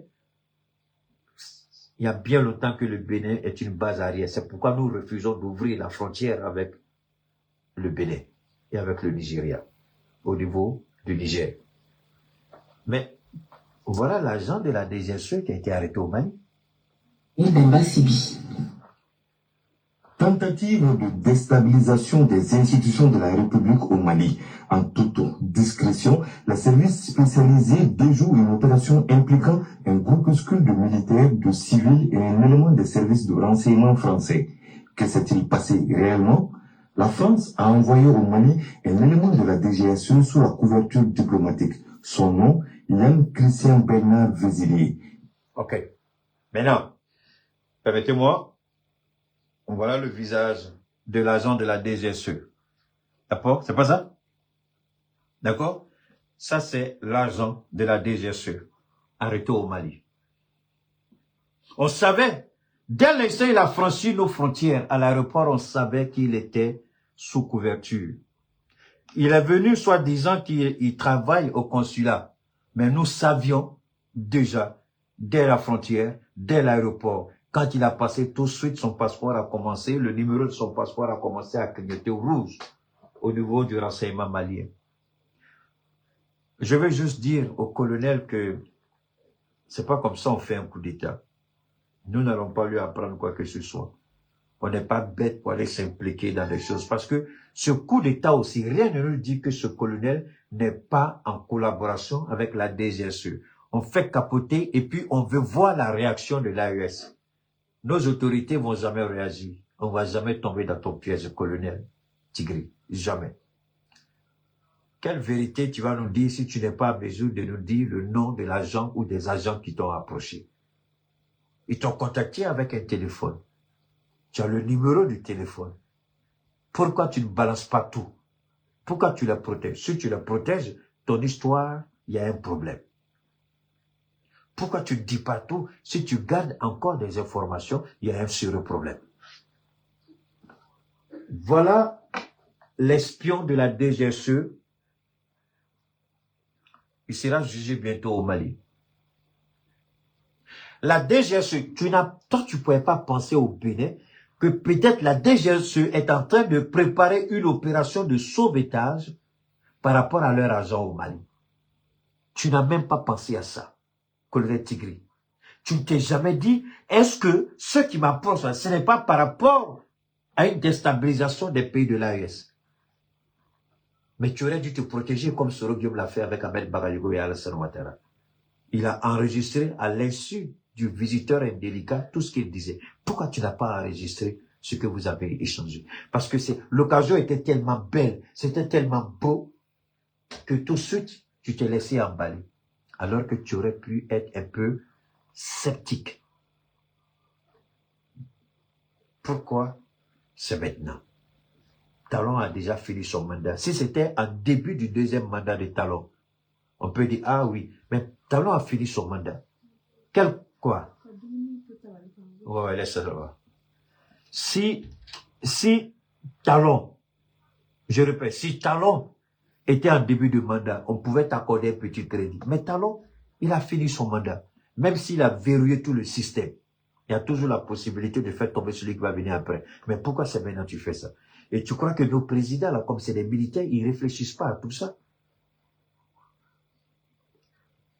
il y a bien longtemps que le Bénin est une base arrière. C'est pourquoi nous refusons d'ouvrir la frontière avec le Bénin et avec le Nigeria, au niveau du Niger. Mais voilà l'agent de la DGSE qui a été arrêté au Mali. Bemba Sibi. Tentative de déstabilisation des institutions de la République au Mali. En toute discrétion, les services spécialisés déjouent une opération impliquant un groupuscule de militaires, de civils et un élément des services de renseignement français. Que s'est-il passé réellement? La France a envoyé au Mali un élément de la DGSE sous la couverture diplomatique. Son nom, Yann Christian Bernard Vézilier. Ok. Maintenant, permettez-moi, voilà le visage de l'agent de la DGSE. D'accord? C'est pas ça? D'accord? Ça, c'est l'agent de la DGSE, arrêté au Mali. On savait, dès l'instant où il a franchi nos frontières à l'aéroport, on savait qu'il était sous couverture. Il est venu soi-disant qu'il travaille au consulat. Mais nous savions déjà, dès la frontière, dès l'aéroport, quand il a passé tout de suite, son passeport a commencé, le numéro de son passeport a commencé à clignoter au rouge au niveau du renseignement malien. Je vais juste dire au colonel que c'est pas comme ça on fait un coup d'État. Nous n'allons pas lui apprendre quoi que ce soit. On n'est pas bête pour aller s'impliquer dans des choses. Parce que ce coup d'État aussi, rien ne nous dit que ce colonel n'est pas en collaboration avec la DGSE. On fait capoter et puis on veut voir la réaction de l'AES. Nos autorités vont jamais réagir. On va jamais tomber dans ton piège, colonel Tigri. Jamais. Quelle vérité tu vas nous dire si tu n'es pas à mesure de nous dire le nom de l'agent ou des agents qui t'ont approché? Ils t'ont contacté avec un téléphone. Tu as le numéro du téléphone. Pourquoi tu ne balances pas tout? Pourquoi tu la protèges? Si tu la protèges, ton histoire, il y a un problème. Pourquoi tu ne dis pas tout? Si tu gardes encore des informations, il y a un sérieux problème. Voilà l'espion de la DGSE. Il sera jugé bientôt au Mali. La DGSE, toi tu ne pouvais pas penser au Bénin que peut-être la DGSE est en train de préparer une opération de sauvetage par rapport à leur agent au Mali. Tu n'as même pas pensé à ça, colonel Tigri. Tu ne t'es jamais dit, est-ce que ce qui m'approche, ce n'est pas par rapport à une déstabilisation des pays de l'AES? Mais tu aurais dû te protéger comme Soro Guillaume l'a fait avec Ahmed Bagayogo et Alassane Ouattara. Il a enregistré à l'insu du visiteur indélicat tout ce qu'il disait. Pourquoi tu n'as pas enregistré ce que vous avez échangé? Parce que l'occasion était tellement belle, c'était tellement beau, que tout de suite, tu t'es laissé emballer. Alors que tu aurais pu être un peu sceptique. Pourquoi? C'est maintenant. Talon a déjà fini son mandat. Si c'était en début du deuxième mandat de Talon, on peut dire, ah oui, mais Talon a fini son mandat. Quel quoi? Ouais, laisse ça là. Si Talon, je répète, si Talon était en début de mandat, on pouvait t'accorder un petit crédit. Mais Talon, il a fini son mandat. Même s'il a verrouillé tout le système, il y a toujours la possibilité de faire tomber celui qui va venir après. Mais pourquoi c'est maintenant que tu fais ça? Et tu crois que nos présidents, là, comme c'est des militaires, ils réfléchissent pas à tout ça?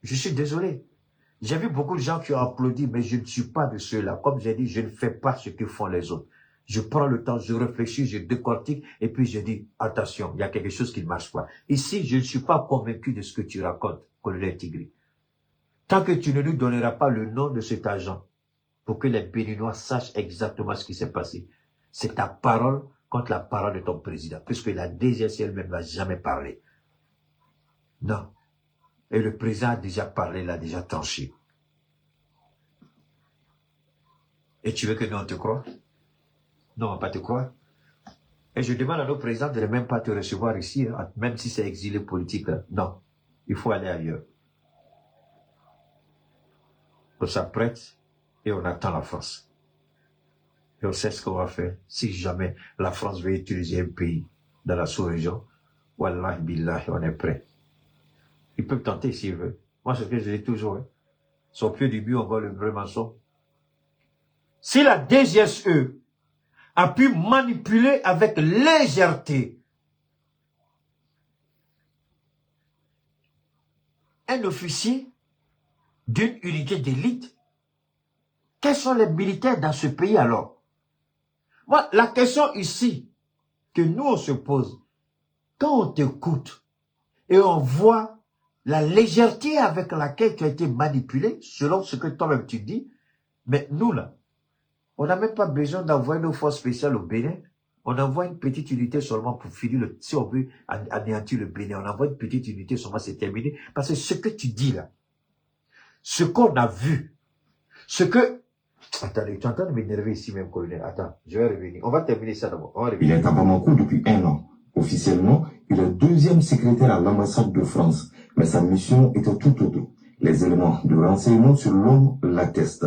Je suis désolé. J'ai vu beaucoup de gens qui ont applaudi, mais je ne suis pas de ceux-là. Comme j'ai dit, je ne fais pas ce que font les autres. Je prends le temps, je réfléchis, je décortique, et puis je dis, attention, il y a quelque chose qui ne marche pas. Ici, je ne suis pas convaincu de ce que tu racontes, colonel Tigri. Tant que tu ne nous donneras pas le nom de cet agent, pour que les Béninois sachent exactement ce qui s'est passé, c'est ta parole contre la parole de ton président, puisque la DGS elle-même ne va jamais parler. Non. Et le président a déjà parlé, l'a déjà tranché. Et tu veux que nous on te croie? Non, on va pas te croire. Et je demande à nos présidents de ne même pas te recevoir ici, hein, même si c'est exilé politique. Hein. Non, il faut aller ailleurs. On s'apprête et on attend la France. Et on sait ce qu'on va faire si jamais la France veut utiliser un pays dans la sous-région. Wallah billah, on est prêt. Ils peuvent tenter s'ils veulent. Moi, c'est ce que je dis toujours. Hein. Son pied du but, on voit le vrai mensonge. Si la DGSE a pu manipuler avec légèreté un officier d'une unité d'élite, quels sont les militaires dans ce pays alors? Moi, la question ici que nous on se pose, quand on t'écoute et on voit la légèreté avec laquelle tu as été manipulé, selon ce que toi-même tu dis, mais nous là, on n'a même pas besoin d'envoyer nos forces spéciales au Bénin. On envoie une petite unité seulement pour finir si on veut anéantir le Bénin. On envoie une petite unité seulement, c'est terminé. Parce que ce que tu dis là, ce qu'on a vu, ce que... Attendez, tu es en train de m'énerver ici même, colonel. Attends, je vais revenir. On va terminer ça d'abord. Il est à Bamako depuis 1 an. Officiellement, il est 2e secrétaire à l'ambassade de France. Mais sa mission était tout autre. Les éléments de renseignement sur l'homme l'attestent.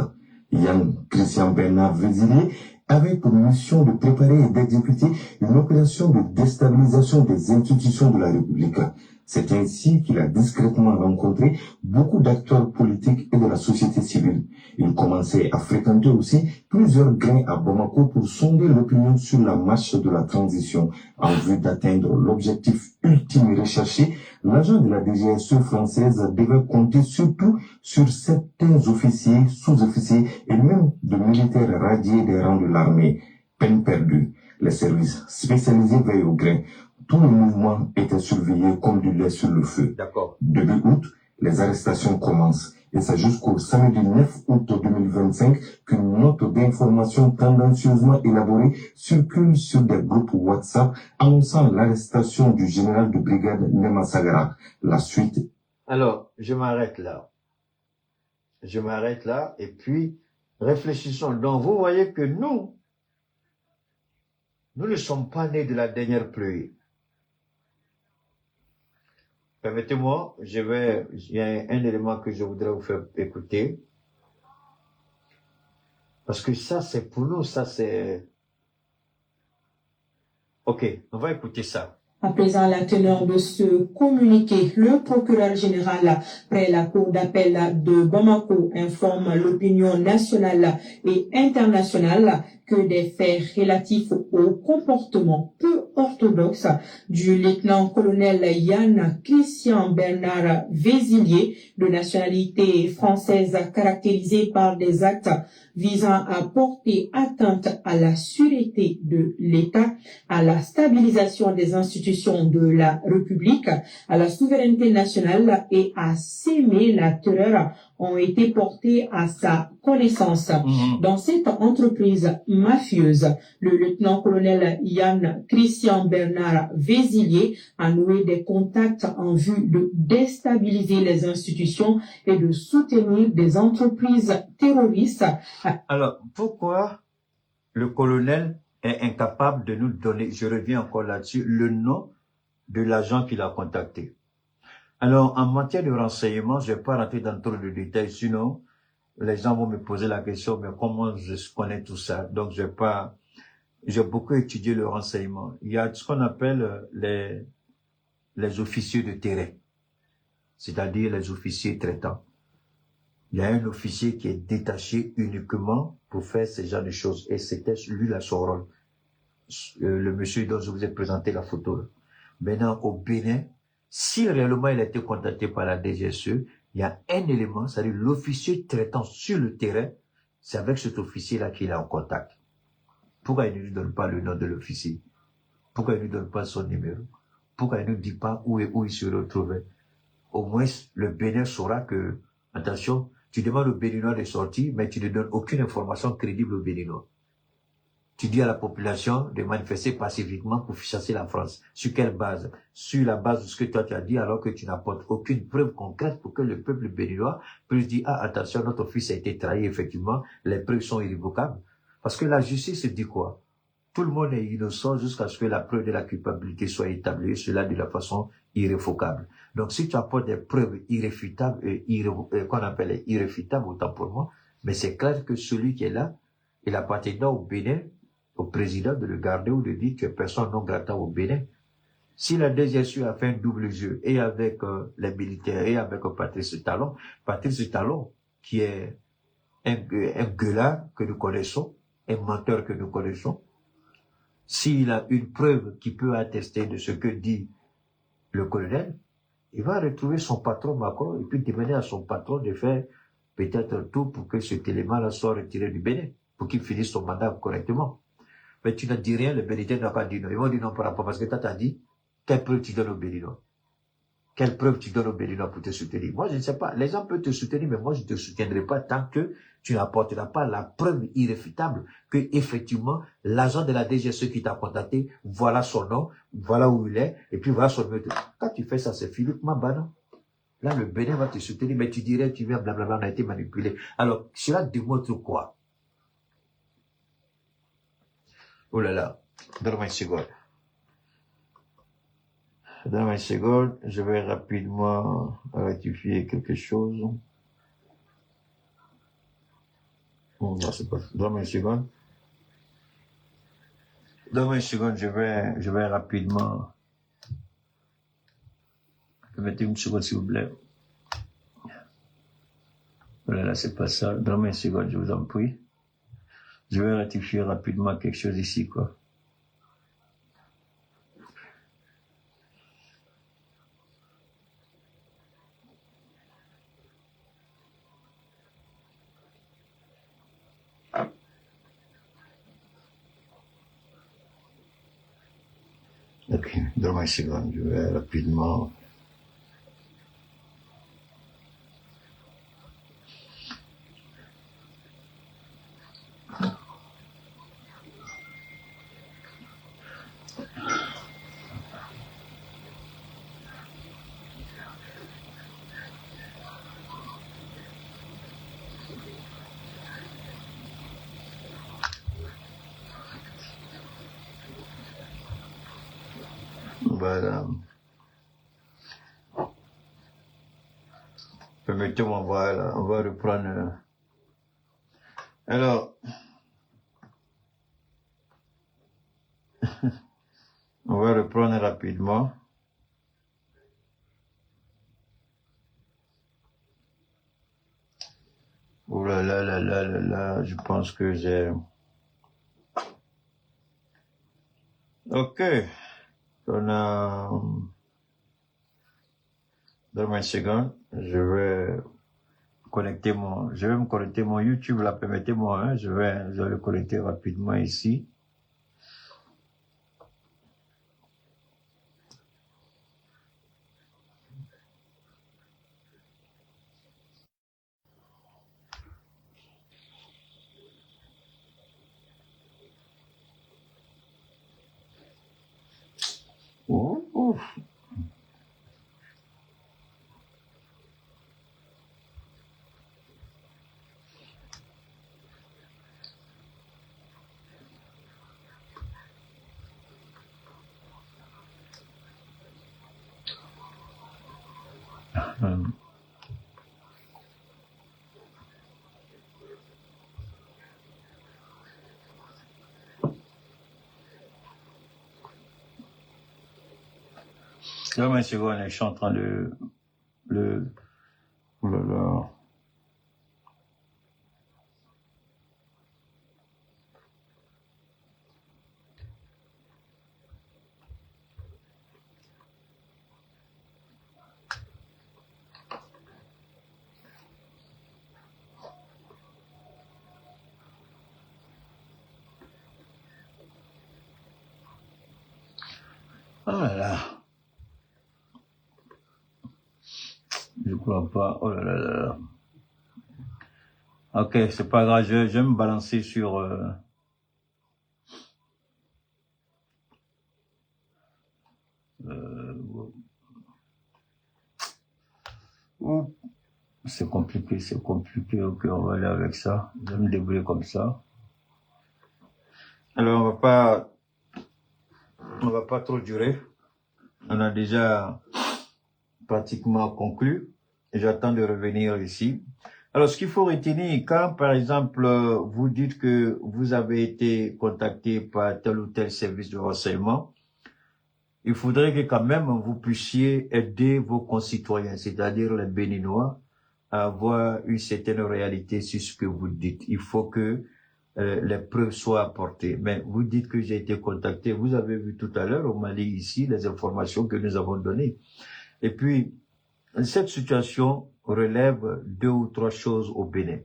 Yann Christian Bernard Vézilier avait pour mission de préparer et d'exécuter une opération de déstabilisation des institutions de la République. C'est ainsi qu'il a discrètement rencontré beaucoup d'acteurs politiques et de la société civile. Il commençait à fréquenter aussi plusieurs grains à Bamako pour sonder l'opinion sur la marche de la transition. En vue d'atteindre l'objectif ultime recherché, l'agent de la DGSE française devait compter surtout sur certains officiers, sous-officiers et même de militaires radiés des rangs de l'armée. Peine perdue. Les services spécialisés veillent au grain. Tout le mouvement était surveillé comme du lait sur le feu. D'accord. Début août, les arrestations commencent. Et c'est jusqu'au samedi 9 août 2025 qu'une note d'information tendancieusement élaborée circule sur des groupes WhatsApp annonçant l'arrestation du général de brigade Nema Sagara. La suite. Alors, je m'arrête là. Je m'arrête là et puis réfléchissons. Donc, vous voyez que nous ne sommes pas nés de la dernière pluie. Permettez-moi, il y a un élément que je voudrais vous faire écouter. Parce que ça, c'est pour nous, ça, c'est... Ok, on va écouter ça. À présent, la teneur de ce communiqué, le procureur général près la cour d'appel de Bamako informe l'opinion nationale et internationale que des faits relatifs au comportement peu orthodoxe du lieutenant-colonel Yann Christian Bernard Vézilier, de nationalité française, caractérisé par des actes visant à porter atteinte à la sûreté de l'État, à la stabilisation des institutions de la République, à la souveraineté nationale et à s'aimer la terreur ont été portés à sa connaissance. Dans cette entreprise mafieuse, le lieutenant-colonel Yann Christian Bernard Vézilier a noué des contacts en vue de déstabiliser les institutions et de soutenir des entreprises terroristes. Alors, pourquoi le colonel est incapable de nous donner, je reviens encore là-dessus, le nom de l'agent qu'il a contacté? Alors, en matière de renseignement, je ne vais pas rentrer dans trop de détails, sinon, les gens vont me poser la question, mais comment je connais tout ça? Donc, j'ai beaucoup étudié le renseignement. Il y a ce qu'on appelle les officiers de terrain, c'est-à-dire les officiers traitants. Il y a un officier qui est détaché uniquement pour faire ce genre de choses. Et c'était lui là son rôle. Le monsieur dont je vous ai présenté la photo. Maintenant, au Bénin, si réellement il a été contacté par la DGSE, il y a un élément, c'est-à-dire l'officier traitant sur le terrain, c'est avec cet officier-là qu'il est en contact. Pourquoi il ne lui donne pas le nom de l'officier? Pourquoi il ne lui donne pas son numéro? Pourquoi il ne dit pas où il se retrouvait? Au moins, le Bénin saura que, attention, tu demandes aux Béninois de sortir, mais tu ne donnes aucune information crédible aux Béninois. Tu dis à la population de manifester pacifiquement pour chasser la France. Sur quelle base? Sur la base de ce que toi tu as dit, alors que tu n'apportes aucune preuve concrète pour que le peuple béninois puisse dire, ah, attention, notre fils a été trahi, effectivement, les preuves sont irrévocables. Parce que la justice dit quoi? Tout le monde est innocent jusqu'à ce que la preuve de la culpabilité soit établie, cela de la façon irrévocable. Donc, si tu apportes des preuves irréfutables, qu'on appelle irréfutables autant pour moi, mais c'est clair que celui qui est là, il appartient au Bénin, au président de le garder ou de dire tu es personne non grata au Bénin. Si la DGSU a fait un double jeu, et avec les militaires, et avec Patrice Talon, qui est un gueulard que nous connaissons, un menteur que nous connaissons, s'il a une preuve qui peut attester de ce que dit le colonel, il va retrouver son patron Macron et puis demander à son patron de faire peut-être tout pour que cet élément-là soit retiré du Bénin, pour qu'il finisse son mandat correctement. Mais tu ne dis rien, les Béninois n'ont pas dit non. Ils vont dire non par rapport, parce que toi t'as dit, quelle preuve tu donnes aux Béninois? Quelle preuve tu donnes aux Béninois pour te soutenir? Moi, je ne sais pas. Les gens peuvent te soutenir, mais moi, je ne te soutiendrai pas tant que tu n'apporteras pas la preuve irréfutable que, effectivement, l'agent de la DGSE qui t'a contacté, voilà son nom, voilà où il est, et puis voilà son numéro. Quand tu fais ça, c'est Philippe Mabana. Là, le Bénin va te soutenir, mais tu dirais, tu viens, blablabla, on a été manipulé. Alors, cela démontre quoi? Oh là là, donne-moi une seconde. Donne-moi une seconde, je vais rapidement rectifier quelque chose. Non, c'est pas. Donne-moi une seconde. Donne-moi une seconde, je vais rapidement. Permettez une seconde, s'il vous plaît. Oh là là, c'est pas ça. Donne-moi une seconde, je vous en prie. Je vais rectifier rapidement quelque chose ici, quoi. Ok, donne-moi une seconde, je vais rapidement. Voilà. Permettez-moi, voilà, on va reprendre. Alors, on va reprendre rapidement. Oh là là là là là là, je pense que j'ai... Ok, on a... Donne-moi une seconde, je vais me connecter mon YouTube là, permettez-moi, hein, je vais le connecter rapidement ici. Ouf. Donne-moi une seconde, je suis en train de... Oh là là. Oh là là. Je crois pas. Oh là là là là. Ok, c'est pas grave, je vais me balancer sur... c'est compliqué, ok, on va aller avec ça. Je vais me débrouiller comme ça. Alors, on va pas trop durer. On a déjà pratiquement conclu. J'attends de revenir ici. Alors, ce qu'il faut retenir, quand, par exemple, vous dites que vous avez été contacté par tel ou tel service de renseignement, il faudrait que quand même vous puissiez aider vos concitoyens, c'est-à-dire les Béninois, à avoir une certaine réalité sur ce que vous dites. Il faut que les preuves soient apportées. Mais vous dites que j'ai été contacté. Vous avez vu tout à l'heure au Mali ici les informations que nous avons données. Et puis, cette situation relève 2 ou 3 choses au Bénin.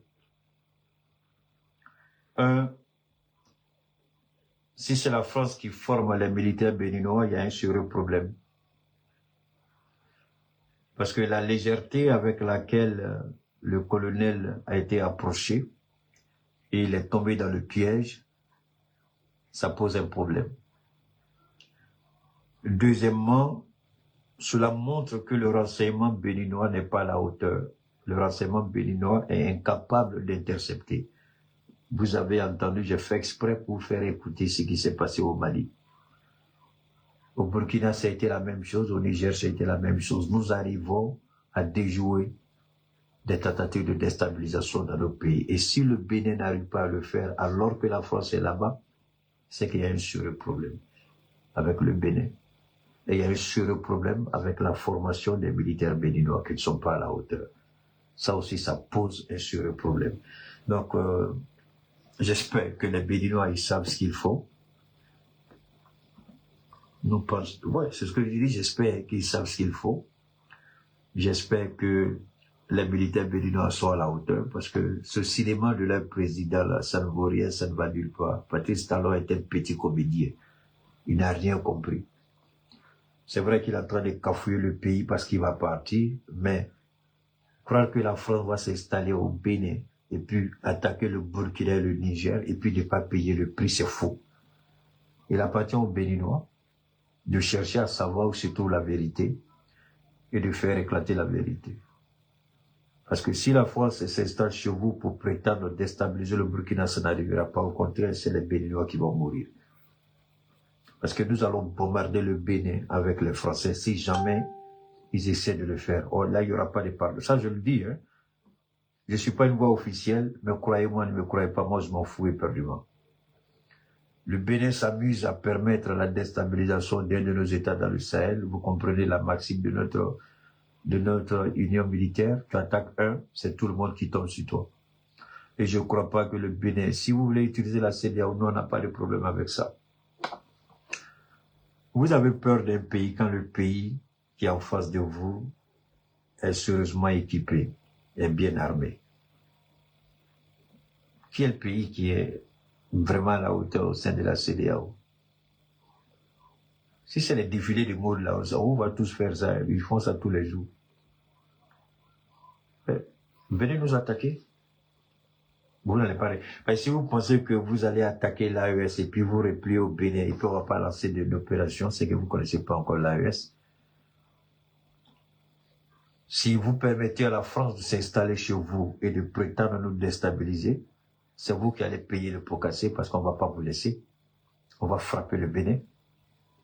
Un, si c'est la France qui forme les militaires béninois, il y a un sérieux problème. Parce que la légèreté avec laquelle le colonel a été approché et il est tombé dans le piège, ça pose un problème. Deuxièmement, cela montre que le renseignement béninois n'est pas à la hauteur. Le renseignement béninois est incapable d'intercepter. Vous avez entendu, j'ai fait exprès pour vous faire écouter ce qui s'est passé au Mali. Au Burkina, ça a été la même chose. Au Niger, ça a été la même chose. Nous arrivons à déjouer des tentatives de déstabilisation dans nos pays. Et si le Bénin n'arrive pas à le faire alors que la France est là-bas, c'est qu'il y a un sérieux problème avec le Bénin. Et il y a un sérieux problème avec la formation des militaires béninois qui ne sont pas à la hauteur. Ça aussi, ça pose un sérieux problème. Donc, j'espère que les Béninois, ils savent ce qu'ils font. Nous pensons, ouais, c'est ce que je dis, j'espère qu'ils savent ce qu'il faut. J'espère que les militaires béninois sont à la hauteur, parce que ce cinéma de leur président, là, ça ne vaut rien, ça ne va nulle part. Patrice Talon est un petit comédien. Il n'a rien compris. C'est vrai qu'il est en train de cafouiller le pays parce qu'il va partir, mais croire que la France va s'installer au Bénin et puis attaquer le Burkina et le Niger et puis ne pas payer le prix, c'est faux. Il appartient aux Béninois de chercher à savoir où se trouve la vérité et de faire éclater la vérité. Parce que si la France s'installe chez vous pour prétendre déstabiliser le Burkina, ça n'arrivera pas. Au contraire, c'est les Béninois qui vont mourir. Parce que nous allons bombarder le Bénin avec les Français si jamais ils essaient de le faire. Oh, là, il n'y aura pas de pardon. Ça, je le dis. Hein. Je ne suis pas une voix officielle, mais croyez-moi, ne me croyez pas, moi, je m'en fous éperdument. Le Bénin s'amuse à permettre la déstabilisation d'un de nos États dans le Sahel. Vous comprenez la maxime de notre union militaire. Tu attaques un, c'est tout le monde qui tombe sur toi. Et je ne crois pas que le Bénin, si vous voulez utiliser la CEDEAO, nous, on n'a pas de problème avec ça. Vous avez peur d'un pays quand le pays qui est en face de vous est sérieusement équipé, est bien armé. Quel pays qui est vraiment à la hauteur au sein de la CEDEAO? Si c'est les défilés de mode là, on va tous faire ça, ils font ça tous les jours. Venez nous attaquer. Vous n'allez pas. Si vous pensez que vous allez attaquer l'AES et puis vous replier au Bénin et puis on ne va pas lancer de l'opération, c'est que vous ne connaissez pas encore l'AES. Si vous permettez à la France de s'installer chez vous et de prétendre nous déstabiliser, c'est vous qui allez payer le pot cassé parce qu'on ne va pas vous laisser. On va frapper le Bénin.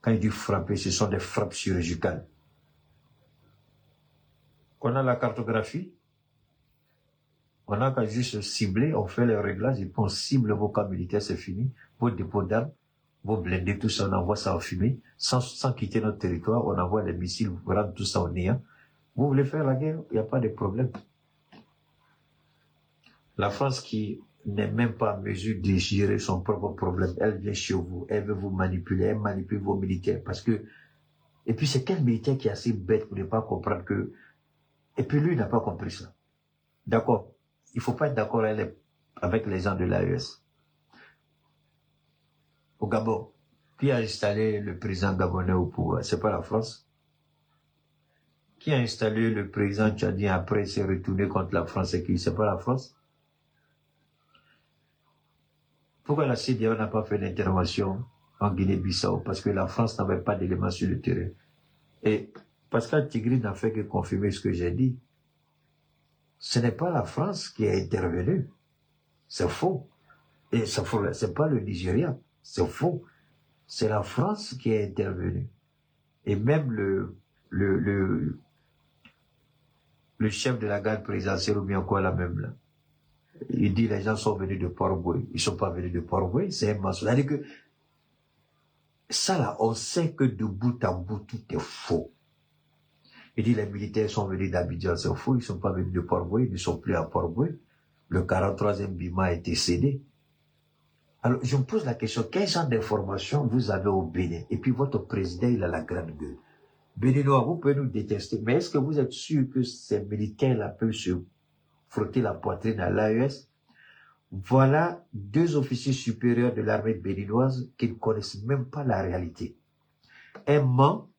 Quand il dit frapper, ce sont des frappes chirurgicales. On a la cartographie. On n'a qu'à juste cibler, on fait les réglages et puis on cible vos camps militaires, c'est fini. Vos dépôts d'armes, vos blindés, tout ça, on envoie ça en fumée, sans quitter notre territoire, on envoie des missiles, vous rendre tout ça au néant. Vous voulez faire la guerre, il n'y a pas de problème. La France qui n'est même pas en mesure de gérer son propre problème, elle vient chez vous, elle veut vous manipuler, elle manipule vos militaires, parce que, et puis c'est quel militaire qui est assez bête pour ne pas comprendre que, et puis lui il n'a pas compris ça. D'accord, il ne faut pas être d'accord avec les gens de l'AES. Au Gabon, qui a installé le président gabonais au pouvoir? C'est pas la France. Qui a installé le président tchadien après s'est retourné contre la France et qui? C'est pas la France. Pourquoi la CEDEAO n'a pas fait d'intervention en Guinée-Bissau? Parce que la France n'avait pas d'éléments sur le terrain. Et Pascal Tigri n'a fait que confirmer ce que j'ai dit. Ce n'est pas la France qui est intervenue. C'est faux. Et c'est pas le Nigeria. C'est faux. C'est la France qui est intervenue. Et même le chef de la garde présidentielle, ou bien quoi la même là, il dit les gens sont venus de Port-Boué. Ils sont pas venus de Port-Boué, c'est un mensonge. C'est-à-dire que ça là, on sait que de bout en bout, tout est faux. Il dit les militaires sont venus d'Abidjan, c'est faux, ils sont pas venus de Port-Boué, ils ne sont plus à Port-Boué. Le 43e Bima a été cédé. Alors, je me pose la question, quel genre d'informations vous avez au Bénin? Et puis votre président, il a la grande gueule. Béninois, vous pouvez nous détester, mais est-ce que vous êtes sûr que ces militaires-là peuvent se frotter la poitrine à l'AES? Voilà 2 officiers supérieurs de l'armée béninoise qui ne connaissent même pas la réalité. Un ment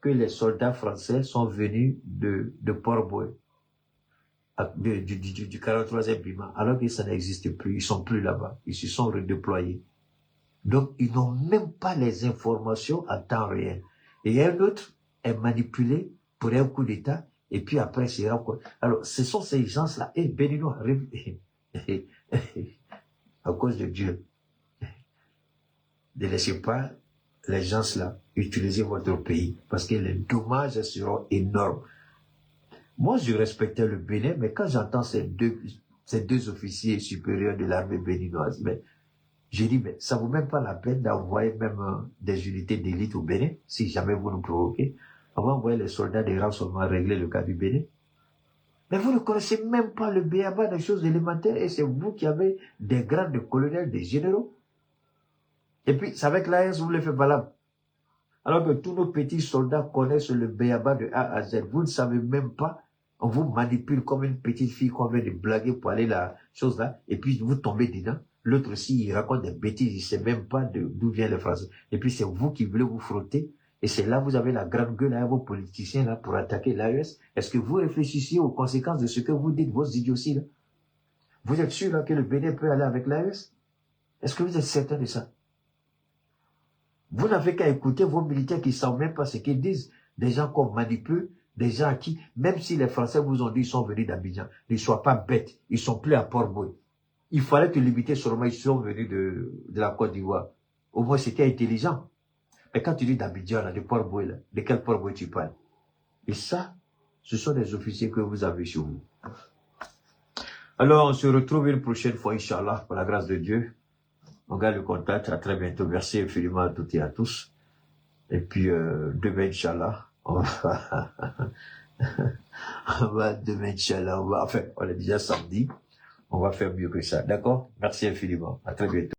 que les soldats français sont venus de Port-Boué, du 43e Bima, alors que ça n'existe plus, ils sont plus là-bas, ils se sont redéployés. Donc, ils n'ont même pas les informations à temps réel. Et un autre est manipulé pour un coup d'État, et puis après, c'est quoi. Alors, ce sont ces gens-là, et Béninois, à cause de Dieu, ne laissez pas les gens-là utiliser votre pays, parce que les dommages seront énormes. Moi, je respectais le Bénin, mais quand j'entends ces deux officiers supérieurs de l'armée béninoise, mais j'ai dit, mais ça vaut même pas la peine d'envoyer même des unités d'élite au Bénin, si jamais vous nous provoquez. On va envoyer les soldats des rangs seulement régler le cas du Bénin. Mais vous ne connaissez même pas le béaba des choses élémentaires, et c'est vous qui avez des grades de colonels, des généraux. Et puis, c'est avec l'AS, vous le faites valable. Alors que tous nos petits soldats connaissent le béaba de A à Z. Vous ne savez même pas. On vous manipule comme une petite fille qu'on vient de blaguer pour aller la chose là, et puis vous tombez dedans. L'autre aussi, il raconte des bêtises, il ne sait même pas d'où viennent les phrases. Et puis c'est vous qui voulez vous frotter, et c'est là que vous avez la grande gueule à vos politiciens là pour attaquer l'AES. Est-ce que vous réfléchissez aux conséquences de ce que vous dites, vos idioties là? Vous êtes sûr là que le Bénin peut aller avec l'AES? Est-ce que vous êtes certain de ça? Vous n'avez qu'à écouter vos militaires qui ne savent même pas ce qu'ils disent. Des gens qu'on manipule, des gens à qui, même si les Français vous ont dit qu'ils sont venus d'Abidjan, ne soient pas bêtes, ils sont plus à Port-Boué. Il fallait te limiter seulement, ils sont venus de la Côte d'Ivoire. Au moins c'était intelligent. Mais quand tu dis d'Abidjan, là, de Port-Boué, là, de quel Port-Boué tu parles? Et ça, ce sont des officiers que vous avez chez vous. Alors, on se retrouve une prochaine fois, Inch'Allah, par la grâce de Dieu. On garde le contact, à très bientôt. Merci infiniment à toutes et à tous. Et puis, demain, Inch'Allah, demain, Inch'Allah, enfin, on est déjà samedi, on va faire mieux que ça, d'accord? Merci infiniment, à très bientôt.